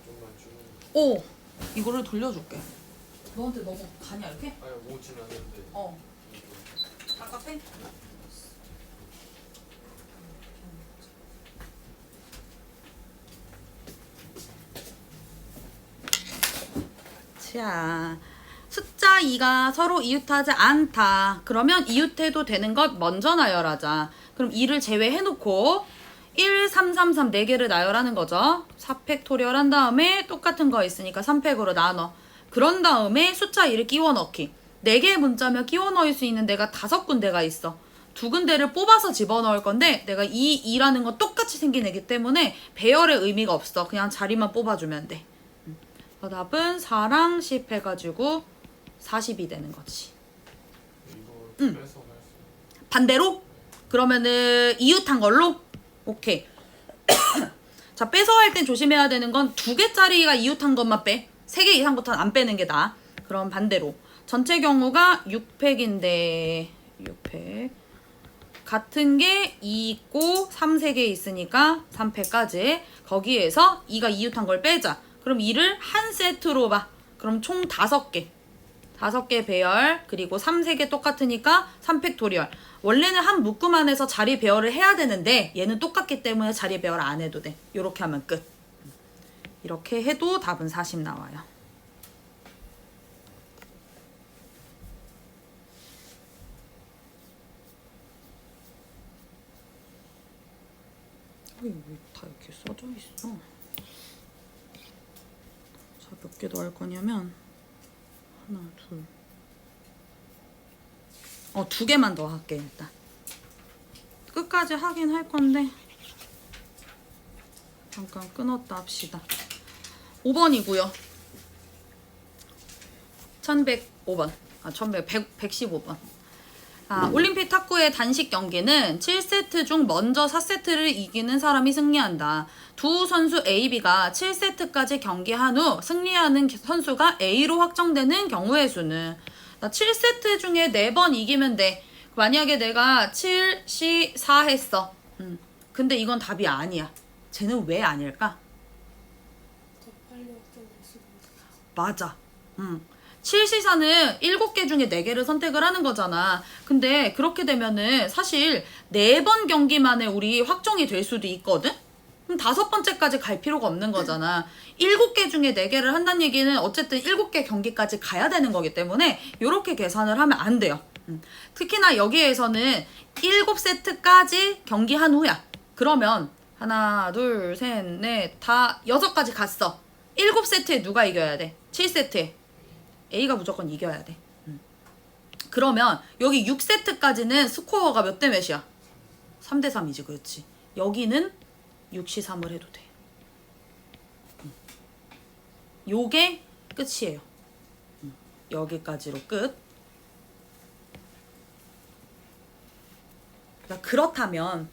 좀만 주는. 오! 이거를 돌려줄게. 너한테 너무 가냐 이렇게? 아니 오진 않는데. 답답해? 자, 숫자 2가 서로 이웃하지 않다. 그러면 이웃해도 되는 것 먼저 나열하자. 그럼 2를 제외해놓고 1, 3, 3, 3 4개를 나열하는 거죠. 4팩토리얼 한 다음에 똑같은 거 있으니까 3팩으로 나눠. 그런 다음에 숫자 2를 끼워 넣기. 4개의 문자면 끼워 넣을 수 있는 데가 5군데가 있어. 2군데를 뽑아서 집어넣을 건데 내가 이 2라는 건 똑같이 생긴 애기 때문에 배열의 의미가 없어. 그냥 자리만 뽑아주면 돼. 답은 4랑 10 해가지고 40이 되는 거지. 이거 빼서 할 수. 반대로? 그러면은 이웃한 걸로? 오케이. 자, 빼서 할 땐 조심해야 되는 건 2개짜리가 이웃한 것만 빼. 3개 이상부터는 안 빼는 게 나아. 그럼 반대로. 전체 경우가 6팩인데 6팩. 같은 게 2 있고 3, 3개 있으니까 3팩까지. 거기에서 2가 이웃한 걸 빼자. 그럼 2를 한 세트로 봐. 그럼 총 5개. 5개 배열, 그리고 3, 3개 똑같으니까 3팩 도리얼. 원래는 한 묶음 안에서 자리 배열을 해야 되는데 얘는 똑같기 때문에 자리 배열 안 해도 돼. 요렇게 하면 끝. 이렇게 해도 답은 40 나와요. 왜 다 이렇게 써져 있어? 자, 몇 개 더 할 거냐면 하나, 둘. 2개만 더 할게 일단. 끝까지 하긴 할 건데 잠깐 끊었다 합시다. 5번이고요. 1105번. 115번. 올림픽 탁구의 단식 경기는 7세트 중 먼저 4세트를 이기는 사람이 승리한다. 두 선수 A, B가 7세트까지 경기한 후 승리하는 선수가 A로 확정되는 경우의 수는, 나 7세트 중에 4번 이기면 돼. 만약에 내가 7, C, 4 했어. 근데 이건 답이 아니야. 쟤는 왜 아닐까? 더 빨리 확정될 수도 있어. 맞아. 7시사는 7개 중에 4개를 선택을 하는 거잖아. 근데 그렇게 되면은 사실 4번 경기만에 우리 확정이 될 수도 있거든? 그럼 5번째까지 갈 필요가 없는 거잖아. 7개 중에 4개를 한다는 얘기는 어쨌든 7개 경기까지 가야 되는 거기 때문에 이렇게 계산을 하면 안 돼요. 특히나 여기에서는 7세트까지 경기한 후야. 그러면 하나, 둘, 셋, 넷, 다 6까지 갔어. 7세트에 누가 이겨야 돼? 7세트에 A가 무조건 이겨야 돼. 그러면 여기 6세트까지는 스코어가 몇 대 몇이야? 3대 3이지, 그렇지. 여기는 6시 3을 해도 돼. 요게 끝이에요. 여기까지로 끝. 그렇다면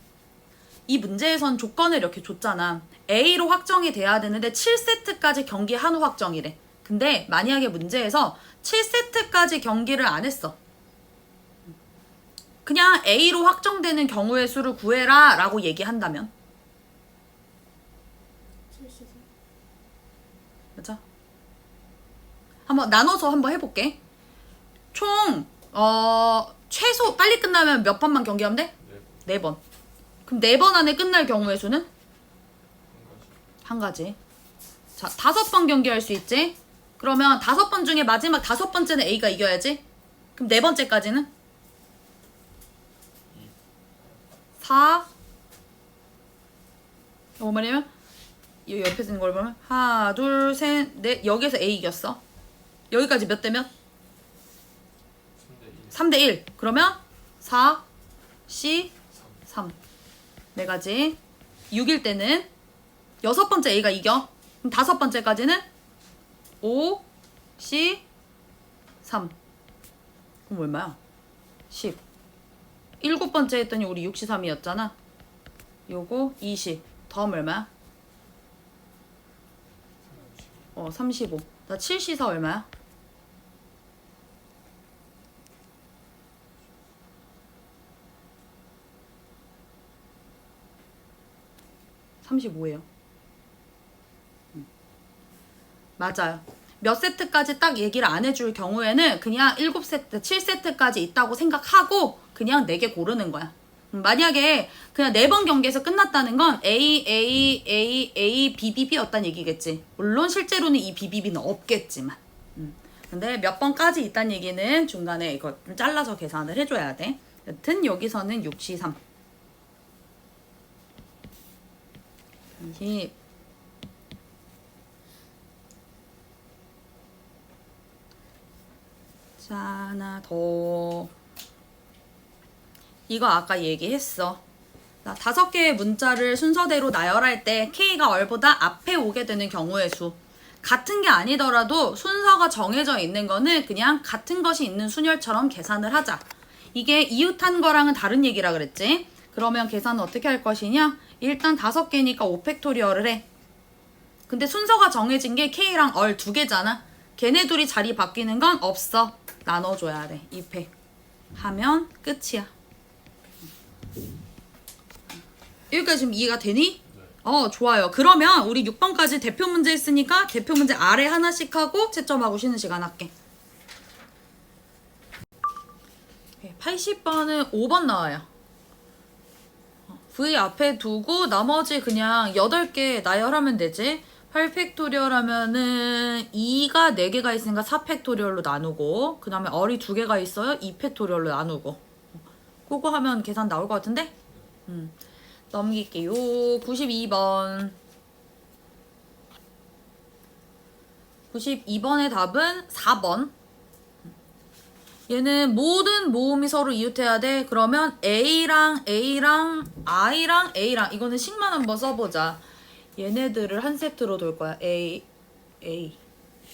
이 문제에선 조건을 이렇게 줬잖아. A로 확정이 돼야 되는데 7세트까지 경기한 후 확정이래. 근데 만약에 문제에서 7세트까지 경기를 안 했어. 그냥 A로 확정되는 경우의 수를 구해라 라고 얘기한다면, 74. 맞아? 한번 나눠서 한번 해볼게. 총 최소 빨리 끝나면 몇 번만 경기하면 돼? 네. 4번. 그럼 4번 안에 끝날 경우의 수는? 한 가지. 한 가지. 자, 5번 경기할 수 있지? 그러면 5번 중에 마지막 5번째는 A가 이겨야지. 그럼 4번째까지는? 4. 이거 뭐냐면 이 옆에 있는 걸 보면 하나, 둘, 셋, 넷. 여기서 A 이겼어. 여기까지 몇 대 몇? 3대 1. 3대 1. 그러면 4, C, 3. 4가지. 6일 때는 6번째 A가 이겨. 그럼 5번째까지는 5, C, 3. 그럼 얼마야? 10. 7번째 했더니 우리 6, C, 3이었잖아. 요거 20. 더하면 얼마야? 35. 나 7, C, 4 얼마야? 35예요. 맞아요. 몇 세트까지 딱 얘기를 안 해줄 경우에는 그냥 7세트, 7세트까지 있다고 생각하고 그냥 4개 고르는 거야. 만약에 그냥 4번 경기에서 끝났다는 건 A, A, A, A, B, B, B였다는 얘기겠지. 물론 실제로는 이 B, B, B는 없겠지만. 근데 몇 번까지 있다는 얘기는 중간에 이거 좀 잘라서 계산을 해줘야 돼. 여튼 여기서는 6시 3. 20. 자, 하나 더. 이거 아까 얘기했어. 나 5개의 문자를 순서대로 나열할 때 K가 R보다 앞에 오게 되는 경우의 수. 같은 게 아니더라도 순서가 정해져 있는 거는 그냥 같은 것이 있는 순열처럼 계산을 하자. 이게 이웃한 거랑은 다른 얘기라 그랬지? 그러면 계산은 어떻게 할 것이냐? 일단 5개니까 5팩토리얼을 해. 근데 순서가 정해진 게 K랑 얼 2개잖아. 걔네 둘이 자리 바뀌는 건 없어. 나눠줘야 돼. 2팩. 하면 끝이야. 여기까지 지금 이해가 되니? 좋아요. 그러면 우리 6번까지 대표 문제 했으니까 대표 문제 아래 하나씩 하고 채점하고 쉬는 시간 할게. 80번은 5번 나와요. V 앞에 두고 나머지 그냥 8개 나열하면 되지. 8팩토리얼 하면은 2가 4개가 있으니까 4팩토리얼로 나누고 그 다음에 얼이 2개가 있어요. 2팩토리얼로 나누고 그거 하면 계산 나올 것 같은데? 넘길게요. 92번. 92번의 답은 4번. 얘는 모든 모음이 서로 이웃해야 돼. 그러면 A랑 A랑 I랑 A랑 이거는 식만 한번 써보자. 얘네들을 한 세트로 돌 거야. A, A,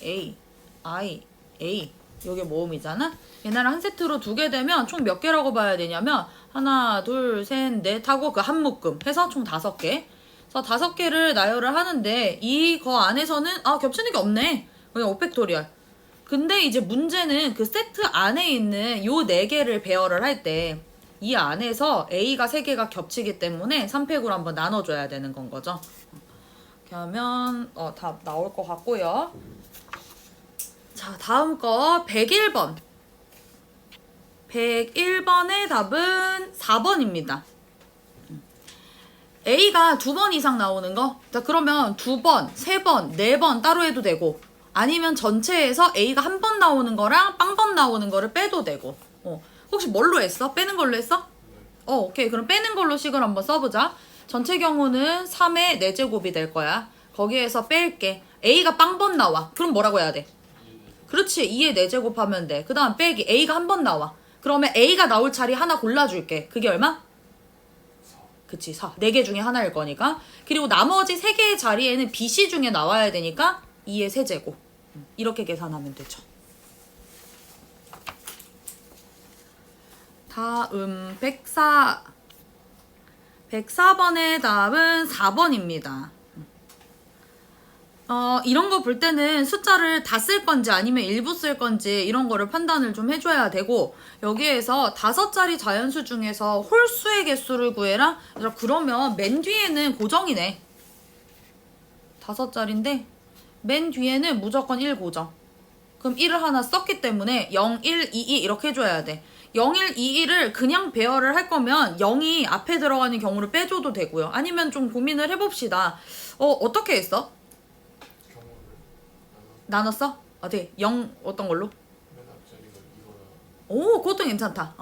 A, I, A. 요게 모음이잖아. 얘네랑 한 세트로 두게 되면 총 몇 개라고 봐야 되냐면 하나, 둘, 셋, 넷 하고 그 한 묶음 해서 총 5개. 그래서 5개를 나열을 하는데 이거 안에서는 겹치는 게 없네. 그냥 5팩토리얼. 근데 이제 문제는 그 세트 안에 있는 요 4개를 배열을 할 때 이 안에서 A가 3개가 겹치기 때문에 3팩으로 한번 나눠줘야 되는 건 거죠. 그러면 다 나올 것 같고요. 자, 다음 거 101번. 101번의 답은 4번입니다. A가 2번 이상 나오는 거? 자, 그러면 2번, 3번, 4번 따로 해도 되고 아니면 전체에서 A가 한 번 나오는 거랑 빵번 나오는 거를 빼도 되고 혹시 뭘로 했어? 빼는 걸로 했어? 오케이. 그럼 빼는 걸로 식을 한번 써보자. 전체 경우는 3의 4제곱이 될 거야. 거기에서 뺄게. A가 빵번 나와. 그럼 뭐라고 해야 돼? 그렇지. 2의 4제곱 하면 돼. 그 다음 빼기. A가 한 번 나와. 그러면 A가 나올 자리 하나 골라줄게. 그게 얼마? 4. 그치. 4. 4개 중에 하나일 거니까. 그리고 나머지 3개의 자리에는 B, C 중에 나와야 되니까 2의 세제곱. 이렇게 계산하면 되죠. 다음 104. 104번의 답은 4번입니다. 이런 거 볼 때는 숫자를 다 쓸 건지 아니면 일부 쓸 건지 이런 거를 판단을 좀 해줘야 되고 여기에서 5자리 자연수 중에서 홀수의 개수를 구해라? 그러면 맨 뒤에는 고정이네. 5자리인데 맨 뒤에는 무조건 1 고정. 그럼 1을 하나 썼기 때문에 0, 1, 2, 2 이렇게 해줘야 돼. 0, 1, 2, 1을 그냥 배열을 할 거면 0이 앞에 들어가는 경우를 빼줘도 되고요. 아니면 좀 고민을 해봅시다. 어떻게 했어? 경우를 나눴어? 어떻게? 0 어떤 걸로? 맨 앞자리가 이거야. 오, 그것도 괜찮다.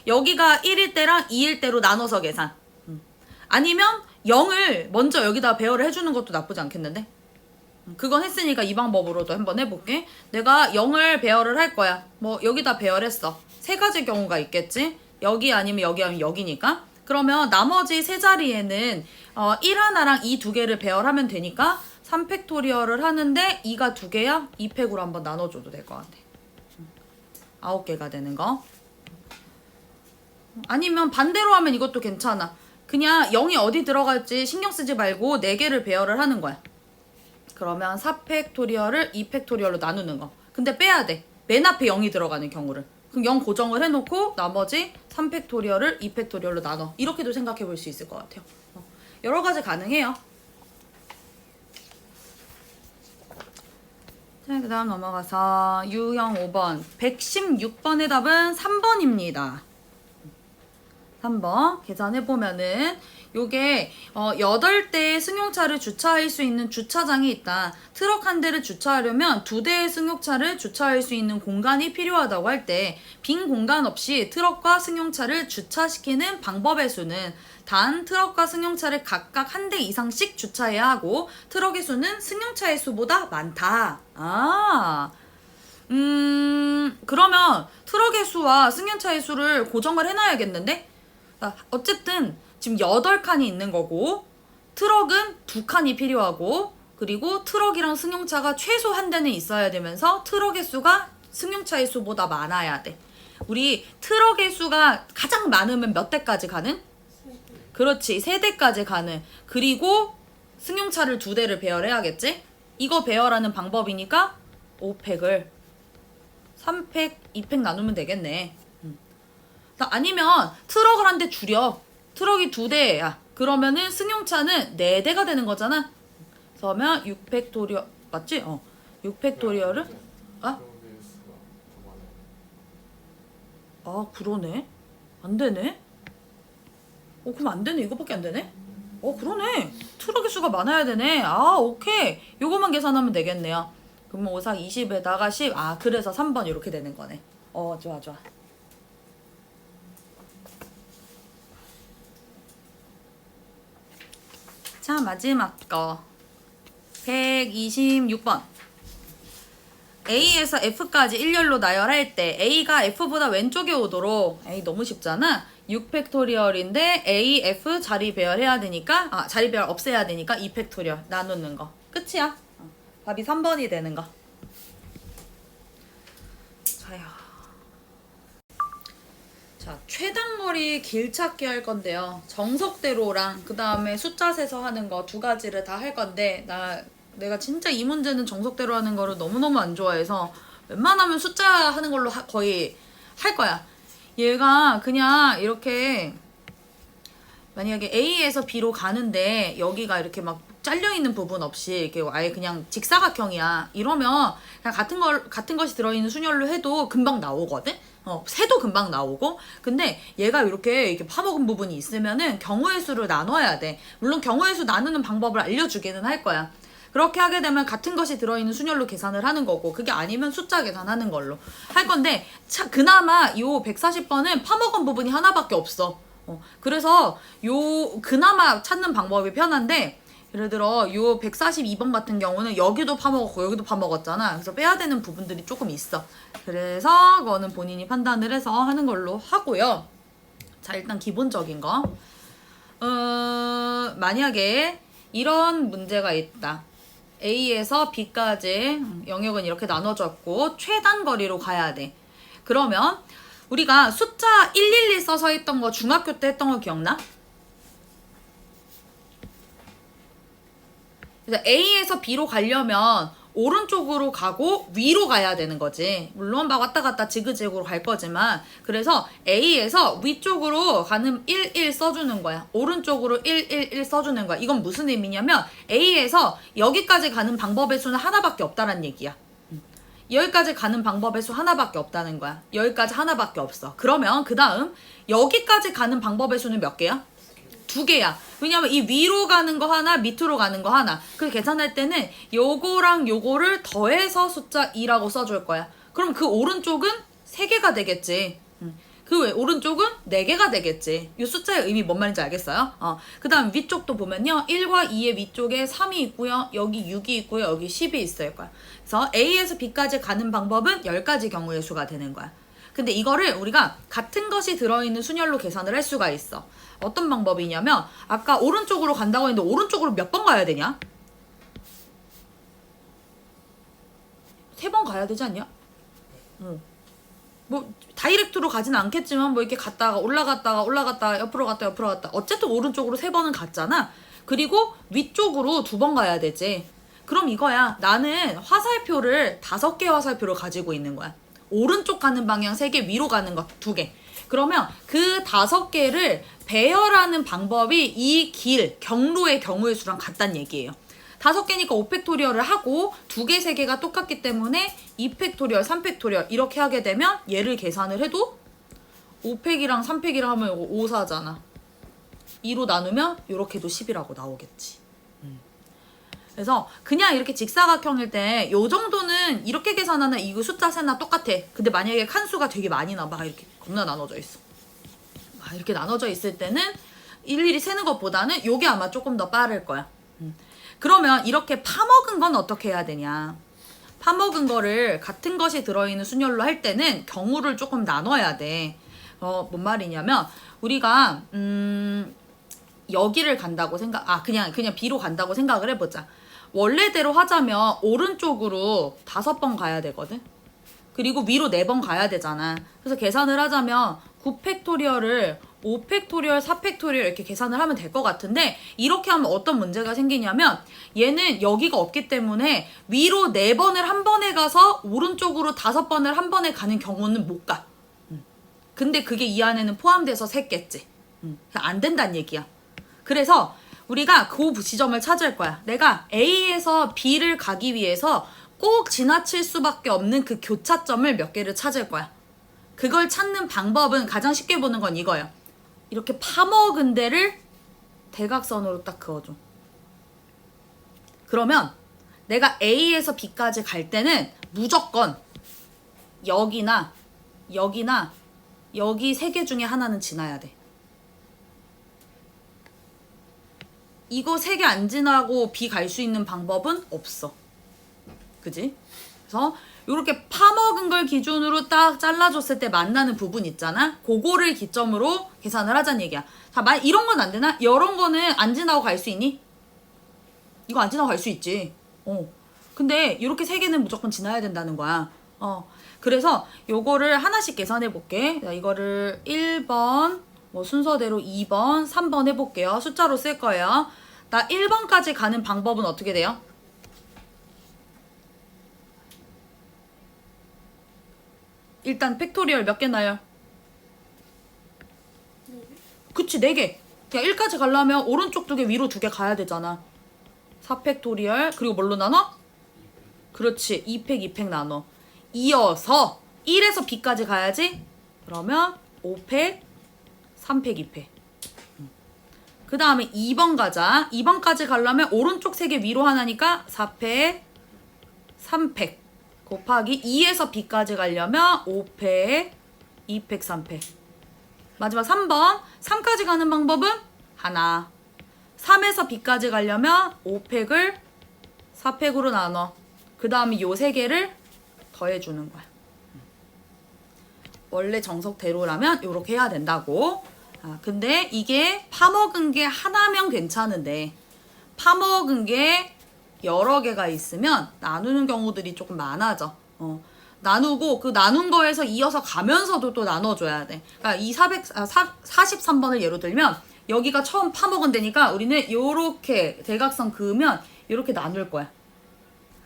여기가 1일 때랑 2일 때로 나눠서 계산. 아니면 0을 먼저 여기다 배열을 해주는 것도 나쁘지 않겠는데? 그건 했으니까 이 방법으로도 한번 해볼게. 내가 0을 배열을 할 거야. 뭐 여기다 배열했어. 3가지 경우가 있겠지? 여기 아니면 여기 아니면 여기니까. 그러면 나머지 3자리에는 1 하나랑 2 2개를 배열하면 되니까 3팩토리얼을 하는데 2가 2개야? 2팩으로 한번 나눠줘도 될 것 같아. 9개가 되는 거. 아니면 반대로 하면 이것도 괜찮아. 그냥 0이 어디 들어갈지 신경 쓰지 말고 4개를 배열을 하는 거야. 그러면 4팩토리얼을 2팩토리얼로 나누는 거. 근데 빼야 돼. 맨 앞에 0이 들어가는 경우를. 그럼 0 고정을 해놓고 나머지 3팩토리얼을 2팩토리얼로 나눠. 이렇게도 생각해 볼 수 있을 것 같아요. 여러 가지 가능해요. 자, 그 다음 넘어가서 유형 5번. 116번의 답은 3번입니다. 3번 계산해보면은 요게 8대의 승용차를 주차할 수 있는 주차장이 있다. 트럭 한 대를 주차하려면 2대의 승용차를 주차할 수 있는 공간이 필요하다고 할 때 빈 공간 없이 트럭과 승용차를 주차시키는 방법의 수는 단 트럭과 승용차를 각각 한 대 이상씩 주차해야 하고 트럭의 수는 승용차의 수보다 많다. 그러면 트럭의 수와 승용차의 수를 고정을 해놔야겠는데? 어쨌든 지금 8칸이 있는 거고 트럭은 2칸이 필요하고 그리고 트럭이랑 승용차가 최소 한 대는 있어야 되면서 트럭의 수가 승용차의 수보다 많아야 돼. 우리 트럭의 수가 가장 많으면 몇 대까지 가는? 그렇지, 3대까지 가는. 그리고 승용차를 2대를 배열해야겠지? 이거 배열하는 방법이니까 5팩을 3팩, 2팩 나누면 되겠네. 아니면 트럭을 한 대 줄여. 트럭이 2대야. 그러면은 승용차는 4대가 되는 거잖아. 그러면 6팩토리얼 맞지? 6팩토리얼을 아? 경우의 수가 더 많아요. 아 그러네. 안 되네. 그럼 안 되네. 이거밖에 안 되네. 그러네. 트럭의 수가 많아야 되네. 오케이. 요거만 계산하면 되겠네요. 그러면 5, 4, 20에다가 10. 그래서 3번 이렇게 되는 거네. 좋아. 자, 마지막 거. 126번. A에서 F까지 일렬로 나열할 때 A가 F보다 왼쪽에 오도록 A 너무 쉽잖아. 6팩토리얼인데 A, F 자리 배열해야 되니까 자리 배열 없애야 되니까 2팩토리얼 나누는 거. 끝이야. 답이 3번이 되는 거. 자, 최단거리 길찾기 할 건데요. 정석대로랑 그 다음에 숫자 세서 하는 거 2가지를 다 할 건데 내가 진짜 이 문제는 정석대로 하는 거를 너무너무 안 좋아해서 웬만하면 숫자 하는 걸로 거의 할 거야. 얘가 그냥 이렇게 만약에 A에서 B로 가는데 여기가 이렇게 막 잘려있는 부분 없이 이렇게 아예 그냥 직사각형이야. 이러면 그냥 같은 것이 들어있는 순열로 해도 금방 나오거든? 세도 금방 나오고. 근데 얘가 이렇게 파먹은 부분이 있으면은 경우의 수를 나눠야 돼. 물론 경우의 수 나누는 방법을 알려주기는 할 거야. 그렇게 하게 되면 같은 것이 들어있는 순열로 계산을 하는 거고, 그게 아니면 숫자 계산하는 걸로 할 건데, 그나마 요 140번은 파먹은 부분이 하나밖에 없어. 그래서 그나마 찾는 방법이 편한데, 예를 들어 요 142번 같은 경우는 여기도 파먹었고 여기도 파먹었잖아. 그래서 빼야 되는 부분들이 조금 있어. 그래서 그거는 본인이 판단을 해서 하는 걸로 하고요. 자, 일단 기본적인 거. 만약에 이런 문제가 있다. A에서 B까지 영역은 이렇게 나눠졌고 최단 거리로 가야 돼. 그러면 우리가 숫자 112 써서 했던 거 중학교 때 했던 거 기억나? 그래서 A에서 B로 가려면 오른쪽으로 가고 위로 가야 되는 거지. 물론 막 왔다 갔다 지그재그로 갈 거지만, 그래서 A에서 위쪽으로 가는 11 써주는 거야. 오른쪽으로 111 써주는 거야. 이건 무슨 의미냐면 A에서 여기까지 가는 방법의 수는 하나밖에 없다는 얘기야. 여기까지 가는 방법의 수 하나밖에 없다는 거야. 여기까지 하나밖에 없어. 그러면 그 다음 여기까지 가는 방법의 수는 몇 개야? 2개야. 왜냐면 이 위로 가는 거 하나, 밑으로 가는 거 하나. 그 계산할 때는 요거랑 요거를 더해서 숫자 2라고 써줄 거야. 그럼 그 오른쪽은 3개가 되겠지. 그 오른쪽은 4개가 되겠지. 이 숫자의 의미 뭔 말인지 알겠어요? 그 다음 위쪽도 보면요. 1과 2의 위쪽에 3이 있고요. 여기 6이 있고요. 여기 10이 있을 거야. 그래서 A에서 B까지 가는 방법은 10가지 경우의 수가 되는 거야. 근데 이거를 우리가 같은 것이 들어있는 순열로 계산을 할 수가 있어. 어떤 방법이냐면 아까 오른쪽으로 간다고 했는데 오른쪽으로 몇 번 가야 되냐? 3번 가야 되지 않냐? 뭐 다이렉트로 가진 않겠지만 뭐 이렇게 갔다가 올라갔다가 옆으로 갔다 어쨌든 오른쪽으로 3번은 갔잖아. 그리고 위쪽으로 2번 가야 되지. 그럼 이거야. 나는 화살표를 5개 화살표를 가지고 있는 거야. 오른쪽 가는 방향 3개, 위로 가는 거 2개. 그러면 그 5개를 배열하는 방법이 이 경로의 경우의 수랑 같다는 얘기예요. 5개니까 5팩토리얼을 하고 2개, 3개가 똑같기 때문에 2팩토리얼, 3팩토리얼 이렇게 하게 되면 얘를 계산을 해도 5팩이랑 3팩이랑 하면 이거 5, 4잖아. 2로 나누면 이렇게도 10이라고 나오겠지. 그래서 그냥 이렇게 직사각형일 때 요 정도는 이렇게 계산하는 이거 숫자 세나 똑같아. 근데 만약에 칸수가 되게 많이 나. 막 이렇게 겁나 나눠져 있어. 막 이렇게 나눠져 있을 때는 일일이 세는 것보다는 요게 아마 조금 더 빠를 거야. 그러면 이렇게 파먹은 건 어떻게 해야 되냐. 파먹은 거를 같은 것이 들어있는 순열로 할 때는 경우를 조금 나눠야 돼. 뭔 말이냐면 우리가 여기를 간다고 그냥 B로 간다고 생각을 해보자. 원래대로 하자면 오른쪽으로 5번 가야 되거든. 그리고 위로 4번 가야 되잖아. 그래서 계산을 하자면 9팩토리얼을 5팩토리얼, 4팩토리얼 이렇게 계산을 하면 될 것 같은데 이렇게 하면 어떤 문제가 생기냐면 얘는 여기가 없기 때문에 위로 4번을 한 번에 가서 오른쪽으로 5번을 한 번에 가는 경우는 못 가. 근데 그게 이 안에는 포함돼서 샜겠지. 안 된다는 얘기야. 그래서 우리가 그 지점을 찾을 거야. 내가 A에서 B를 가기 위해서 꼭 지나칠 수밖에 없는 그 교차점을 몇 개를 찾을 거야. 그걸 찾는 방법은 가장 쉽게 보는 건 이거예요. 이렇게 파먹은 데를 대각선으로 딱 그어줘. 그러면 내가 A에서 B까지 갈 때는 무조건 여기나 여기나 여기 3개 중에 하나는 지나야 돼. 이거 3개 안 지나고 B 갈 수 있는 방법은 없어. 그지? 그래서 이렇게 파먹은 걸 기준으로 딱 잘라줬을 때 만나는 부분 있잖아. 그거를 기점으로 계산을 하자는 얘기야. 자, 이런 건 안 되나? 이런 거는 안 지나고 갈 수 있니? 이거 안 지나고 갈 수 있지. 근데 이렇게 3개는 무조건 지나야 된다는 거야. 그래서 요거를 하나씩 계산해 볼게. 자, 이거를 1번, 뭐 순서대로 2번, 3번 해볼게요. 숫자로 쓸 거예요. 나 1번까지 가는 방법은 어떻게 돼요? 일단 팩토리얼 몇 개 나요? 그치, 4개. 그냥 1까지 가려면 오른쪽 2개, 위로 2개 가야 되잖아. 4팩토리얼. 그리고 뭘로 나눠? 그렇지. 2팩, 2팩 나눠. 이어서 1에서 B까지 가야지. 그러면 5팩, 3팩, 2팩. 그 다음에 2번 가자. 2번까지 가려면 오른쪽 3개 위로 하나니까 4팩, 3팩. 곱하기 2에서 B까지 가려면 5팩, 2팩, 3팩. 마지막 3번. 3까지 가는 방법은 하나. 3에서 B까지 가려면 5팩을 4팩으로 나눠. 그 다음에 요 3개를 더해주는 거야. 원래 정석대로라면 이렇게 해야 된다고. 근데 이게 파먹은 게 하나면 괜찮은데 파먹은 게 여러 개가 있으면 나누는 경우들이 조금 많아져. 나누고 그 나눈 거에서 이어서 가면서도 또 나눠줘야 돼. 그러니까 이 43번을 예로 들면 여기가 처음 파먹은 데니까 우리는 요렇게 대각선 그으면 요렇게 나눌 거야.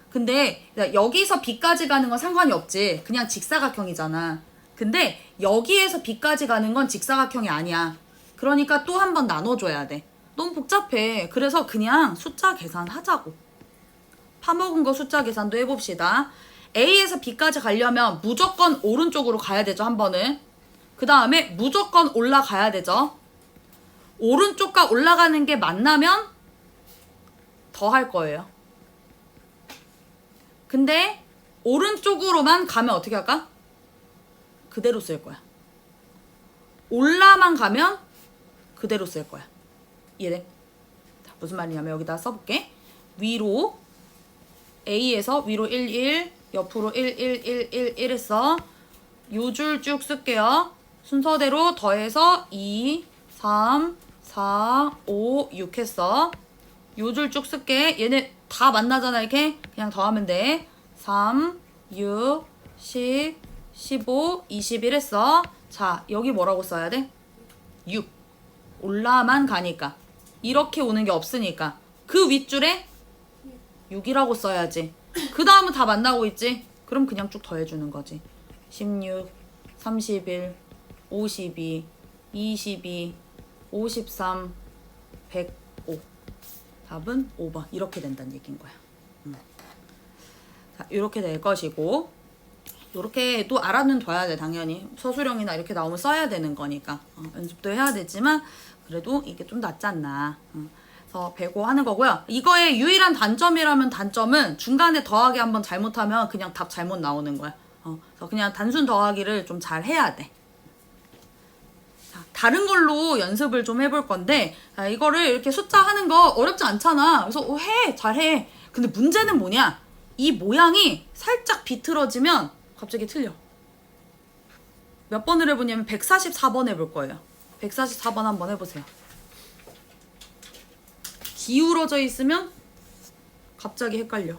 근데 여기서 B까지 가는 건 상관이 없지. 그냥 직사각형이잖아. 근데 여기에서 B까지 가는 건 직사각형이 아니야. 그러니까 또 한 번 나눠줘야 돼. 너무 복잡해. 그래서 그냥 숫자 계산하자고. 파먹은 거 숫자 계산도 해봅시다. A에서 B까지 가려면 무조건 오른쪽으로 가야 되죠, 한 번은. 그 다음에 무조건 올라가야 되죠. 오른쪽과 올라가는 게 만나면 더 할 거예요. 근데 오른쪽으로만 가면 어떻게 할까? 그대로 쓸 거야. 올라만 가면 그대로 쓸 거야. 이해돼? 자, 무슨 말이냐면 여기다 써볼게. 위로 A에서 위로 1, 1, 옆으로 1, 1, 1, 1, 1 했어. 요 줄 쭉 쓸게요. 순서대로 더해서 2, 3, 4, 5, 6 했어. 요 줄 쭉 쓸게. 얘네 다 만나잖아, 이렇게. 그냥 더하면 돼. 3, 6, 10, 15, 21 했어. 자, 여기 뭐라고 써야 돼? 6. 올라만 가니까. 이렇게 오는 게 없으니까. 그 윗줄에 6이라고 써야지. 그 다음은 다 만나고 있지? 그럼 그냥 쭉 더해주는 거지. 16, 31, 52, 22, 53, 105. 답은 5번. 이렇게 된다는 얘기인 거야. 자, 이렇게 될 것이고, 이렇게 또 알아는 둬야 돼, 당연히. 서술형이나 이렇게 나오면 써야 되는 거니까. 연습도 해야 되지만, 그래도 이게 좀 낫지 않나. 그래서 배고 하는 거고요. 이거의 유일한 단점이라면 단점은 중간에 더하기 한번 잘못하면 그냥 답 잘못 나오는 거야. 그래서 그냥 단순 더하기를 좀 잘 해야 돼. 자, 다른 걸로 연습을 좀 해볼 건데, 자, 이거를 이렇게 숫자 하는 거 어렵지 않잖아. 그래서 해, 잘해. 근데 문제는 뭐냐? 이 모양이 살짝 비틀어지면 갑자기 틀려. 몇 번을 해보냐면 144번 해볼 거예요. 144번 한번 해보세요. 기울어져 있으면 갑자기 헷갈려.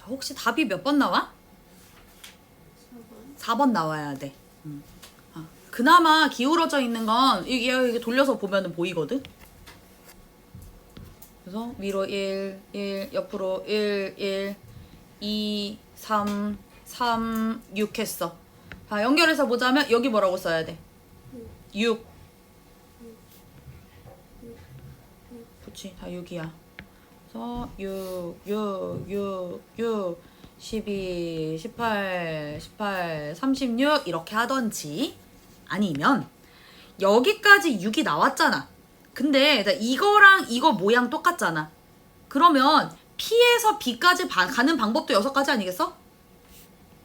혹시 답이 몇 번 나와? 4번. 4번 나와야 돼. 그나마 기울어져 있는 건 이게 돌려서 보면은 보이거든. 그래서 위로 1, 1, 옆으로 1, 1, 2, 3, 3, 6 했어. 자, 연결해서 보자면 여기 뭐라고 써야 돼? 6. 그치, 다 6이야. 그래서 6, 6, 6, 6, 12, 18, 18, 36 이렇게 하던지 아니면 여기까지 6이 나왔잖아. 근데 이거랑 이거 모양 똑같잖아. 그러면 P에서 B까지 가는 방법도 6가지 아니겠어?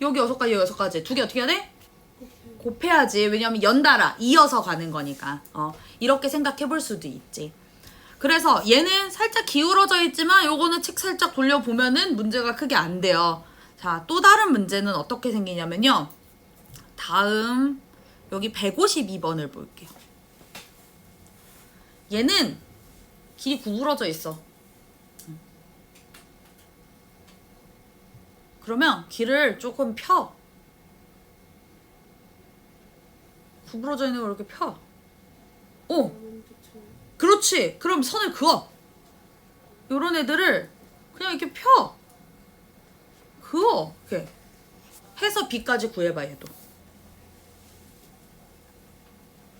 여기 6가지, 여기 6가지. 두 개 어떻게 해야 돼? 곱해야지. 왜냐면 연달아 이어서 가는 거니까. 이렇게 생각해 볼 수도 있지. 그래서 얘는 살짝 기울어져 있지만 요거는 책 살짝 돌려보면은 문제가 크게 안 돼요. 자, 또 다른 문제는 어떻게 생기냐면요. 다음 여기 152번을 볼게요. 얘는 길이 구부러져 있어. 그러면 길을 조금 펴. 구부러져 있는 걸 이렇게 펴. 오! 그렇지. 그럼 선을 그어. 요런 애들을 그냥 이렇게 펴. 그어. 이렇게 해서 B까지 구해봐, 얘도.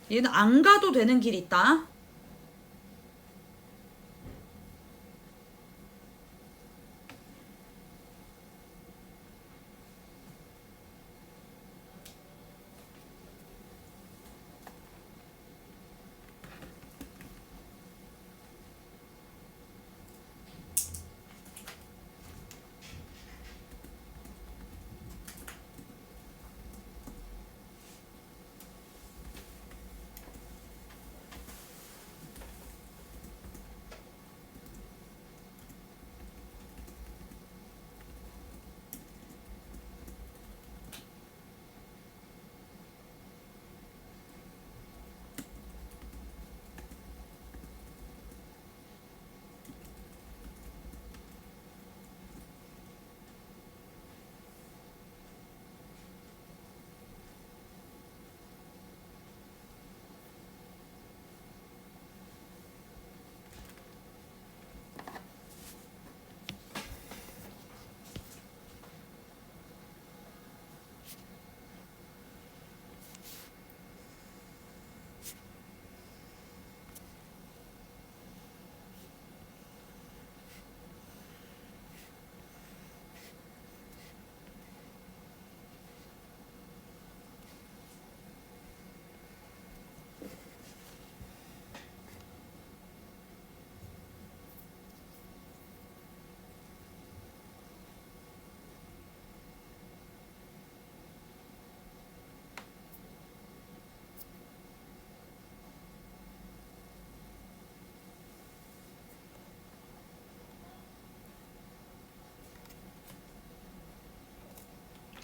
얘는 안 가도 되는 길이 있다.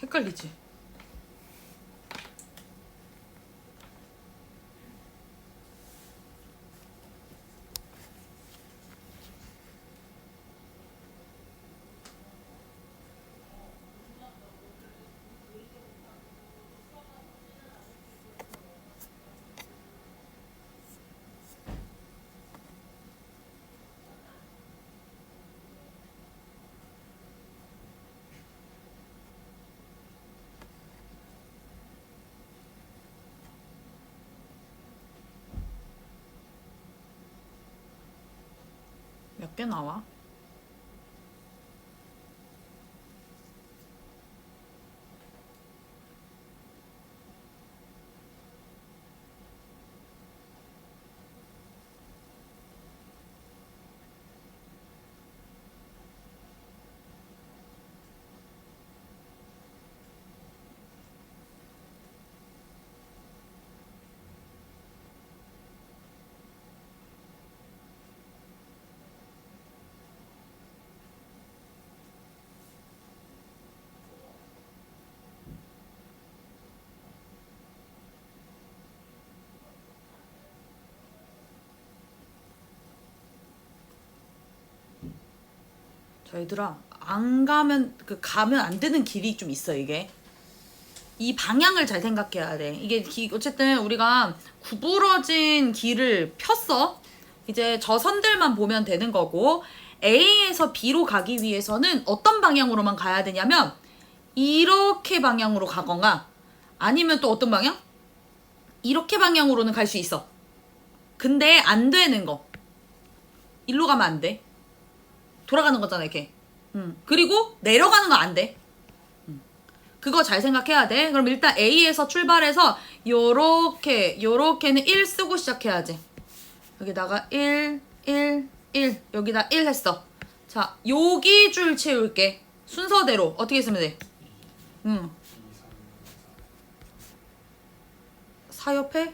헷갈리지? 몇 개 나와? 자, 얘들아, 안 가면, 가면 안 되는 길이 좀 있어, 이게. 이 방향을 잘 생각해야 돼. 이게, 어쨌든 우리가 구부러진 길을 폈어. 이제 저 선들만 보면 되는 거고, A에서 B로 가기 위해서는 어떤 방향으로만 가야 되냐면, 이렇게 방향으로 가거나, 아니면 또 어떤 방향? 이렇게 방향으로는 갈 수 있어. 근데 안 되는 거. 일로 가면 안 돼. 돌아가는 거잖아, 이렇게. 그리고 내려가는 거 안 돼. 그거 잘 생각해야 돼. 그럼 일단 A에서 출발해서 요렇게는 1 쓰고 시작해야지. 여기다가 1, 1, 1. 여기다 1 했어. 자, 여기 줄 채울게. 순서대로 어떻게 쓰면 돼? 4 옆에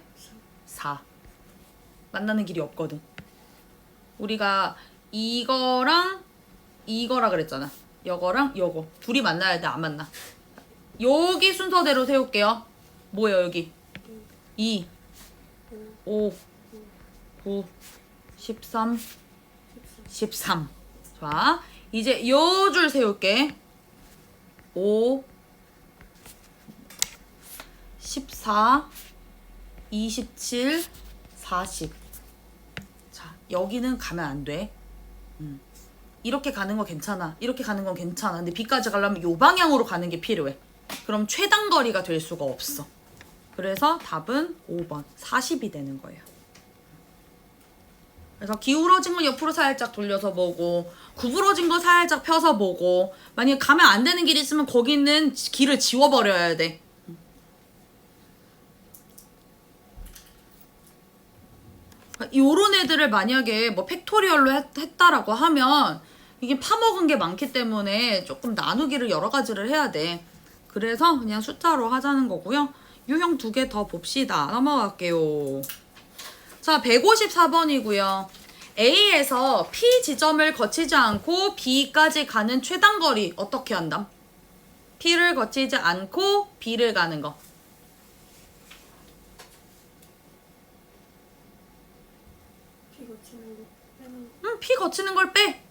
4. 만나는 길이 없거든. 우리가 이거랑 이거라 그랬잖아. 요거랑 요거 둘이 만나야 돼. 안 만나. 여기 순서대로 세울게요. 뭐예요 여기? 2 5 9 13 13. 자, 이제 요 줄 세울게. 5 14 27 40. 자, 여기는 가면 안 돼. 이렇게 가는 거 괜찮아. 이렇게 가는 건 괜찮아. 근데 B까지 가려면 요 방향으로 가는 게 필요해. 그럼 최단거리가 될 수가 없어. 그래서 답은 5번 40이 되는 거예요. 그래서 기울어진 거 옆으로 살짝 돌려서 보고, 구부러진 거 살짝 펴서 보고, 만약에 가면 안 되는 길이 있으면 거기 있는 길을 지워버려야 돼. 요런 애들을 만약에 뭐 팩토리얼로 했다라고 하면 이게 파먹은 게 많기 때문에 조금 나누기를 여러 가지를 해야 돼. 그래서 그냥 숫자로 하자는 거고요. 유형 2개 더 봅시다. 넘어갈게요. 자, 154번이고요. A에서 P 지점을 거치지 않고 B까지 가는 최단거리 어떻게 한담? P를 거치지 않고 B를 가는 거. 피 거치는 거 빼는 P 거치는 걸 빼.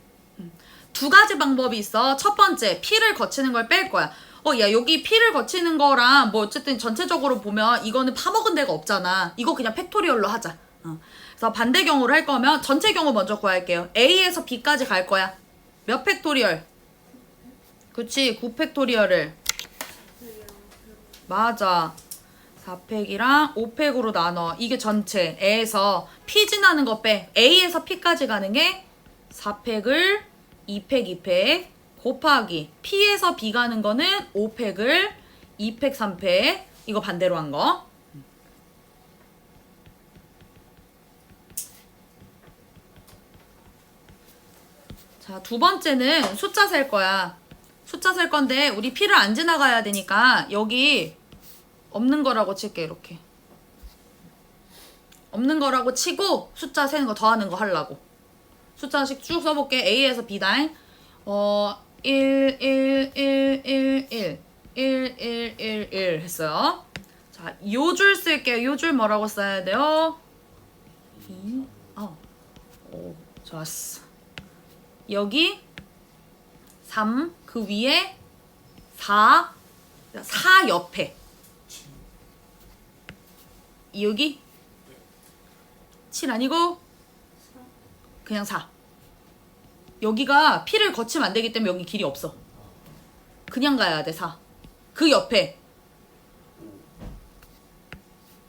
두 가지 방법이 있어. 첫 번째, P를 거치는 걸 뺄 거야. 야, 여기 P를 거치는 거랑 뭐 어쨌든 전체적으로 보면 이거는 파먹은 데가 없잖아. 이거 그냥 팩토리얼로 하자. 그래서 반대 경우를 할 거면 전체 경우 먼저 구할게요. A에서 B까지 갈 거야. 몇 팩토리얼? 그치, 9팩토리얼을. 맞아. 4팩이랑 5팩으로 나눠. 이게 전체. A에서 P 지나는 거 빼. A에서 P까지 가는 게 4팩을 2팩, 2팩 곱하기 P에서 B 가는 거는 5팩을 2팩, 3팩. 이거 반대로 한 거. 자, 두 번째는 숫자 셀 거야. 숫자 셀 건데 우리 P를 안 지나가야 되니까 여기 없는 거라고 칠게. 이렇게 없는 거라고 치고 숫자 세는 거 더하는 거 하려고. 숫자씩 쭉 써볼게. A에서 B다잉. 1, 1, 1, 1, 1, 1, 1, 1, 1 했어요. 자, 요 줄 쓸게요. 요 줄 뭐라고 써야 돼요? 2, 오, 좋았어. 여기 3, 그 위에 4, 4 옆에. 여기 7 아니고 그냥 4. 여기가 P를 거치면 안 되기 때문에 여기 길이 없어. 그냥 가야 돼. 4. 그 옆에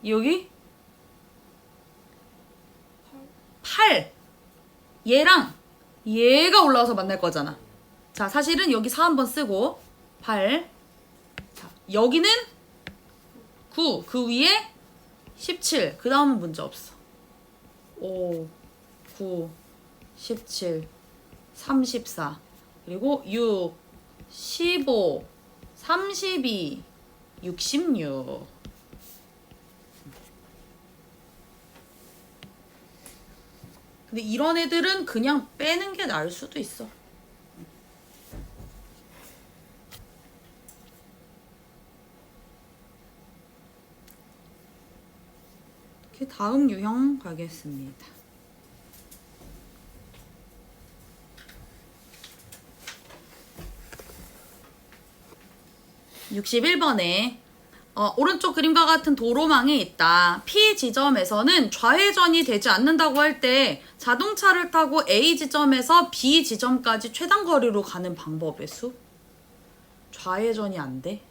여기 8. 얘랑 얘가 올라와서 만날 거잖아. 자, 사실은 여기 4 한번 쓰고 8. 자, 여기는 9. 그 위에 17. 그 다음은 문제 없어. 5, 9, 17, 34. 그리고 6, 15, 32, 66. 근데 이런 애들은 그냥 빼는 게 나을 수도 있어. 이렇게 다음 유형 가겠습니다. 61번에 오른쪽 그림과 같은 도로망이 있다. P 지점에서는 좌회전이 되지 않는다고 할 때 자동차를 타고 A 지점에서 B 지점까지 최단 거리로 가는 방법의 수? 좌회전이 안 돼?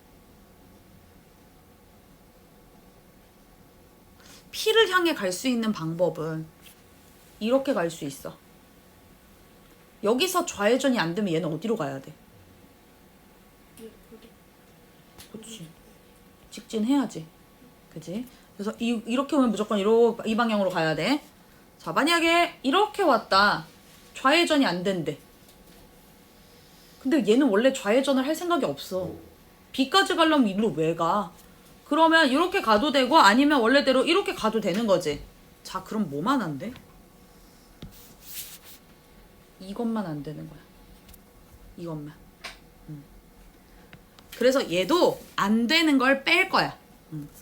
P를 향해 갈 수 있는 방법은 이렇게 갈 수 있어. 여기서 좌회전이 안 되면 얘는 어디로 가야 돼? 그치. 직진해야지. 그치? 그래서 이렇게 오면 무조건 이 방향으로 가야 돼. 자, 만약에 이렇게 왔다. 좌회전이 안 된대. 근데 얘는 원래 좌회전을 할 생각이 없어. B까지 가려면 이리로 왜 가? 그러면 이렇게 가도 되고 아니면 원래대로 이렇게 가도 되는 거지. 자, 그럼 뭐만 안 돼? 이것만 안 되는 거야. 이것만. 그래서 얘도 안 되는 걸 뺄 거야.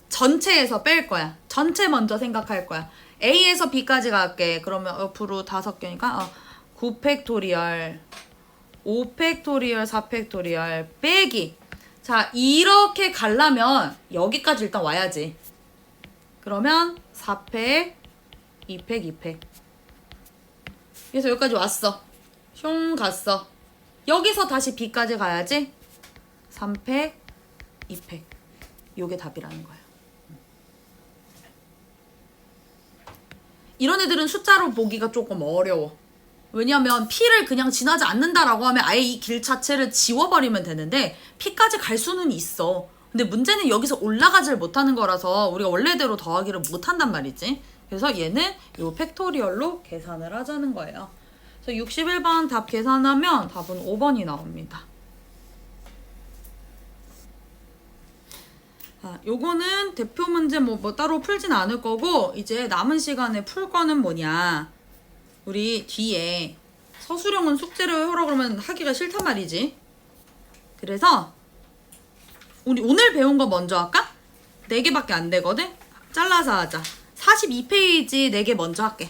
전체에서 뺄 거야. 전체 먼저 생각할 거야. A에서 B까지 갈게. 그러면 옆으로 5개니까 9팩토리얼, 5팩토리얼, 4팩토리얼 빼기. 자, 이렇게 가려면 여기까지 일단 와야지. 그러면 4팩, 2팩, 2팩. 그래서 여기까지 왔어. 슝 갔어. 여기서 다시 B까지 가야지. 3팩, 2팩. 요게 답이라는 거야. 이런 애들은 숫자로 보기가 조금 어려워. 왜냐면 P를 그냥 지나지 않는다라고 하면 아예 이 길 자체를 지워버리면 되는데 P까지 갈 수는 있어. 근데 문제는 여기서 올라가질 못하는 거라서 우리가 원래대로 더하기를 못한단 말이지. 그래서 얘는 요 팩토리얼로 계산을 하자는 거예요. 그래서 61번 답 계산하면 답은 5번이 나옵니다. 요거는 대표 문제 뭐 따로 풀진 않을 거고 이제 남은 시간에 풀 거는 뭐냐. 우리 뒤에 서술형은 숙제를 해오라 그러면 하기가 싫단 말이지. 그래서 우리 오늘 배운 거 먼저 할까? 4개밖에 안 되거든? 잘라서 하자. 42페이지 4개 먼저 할게.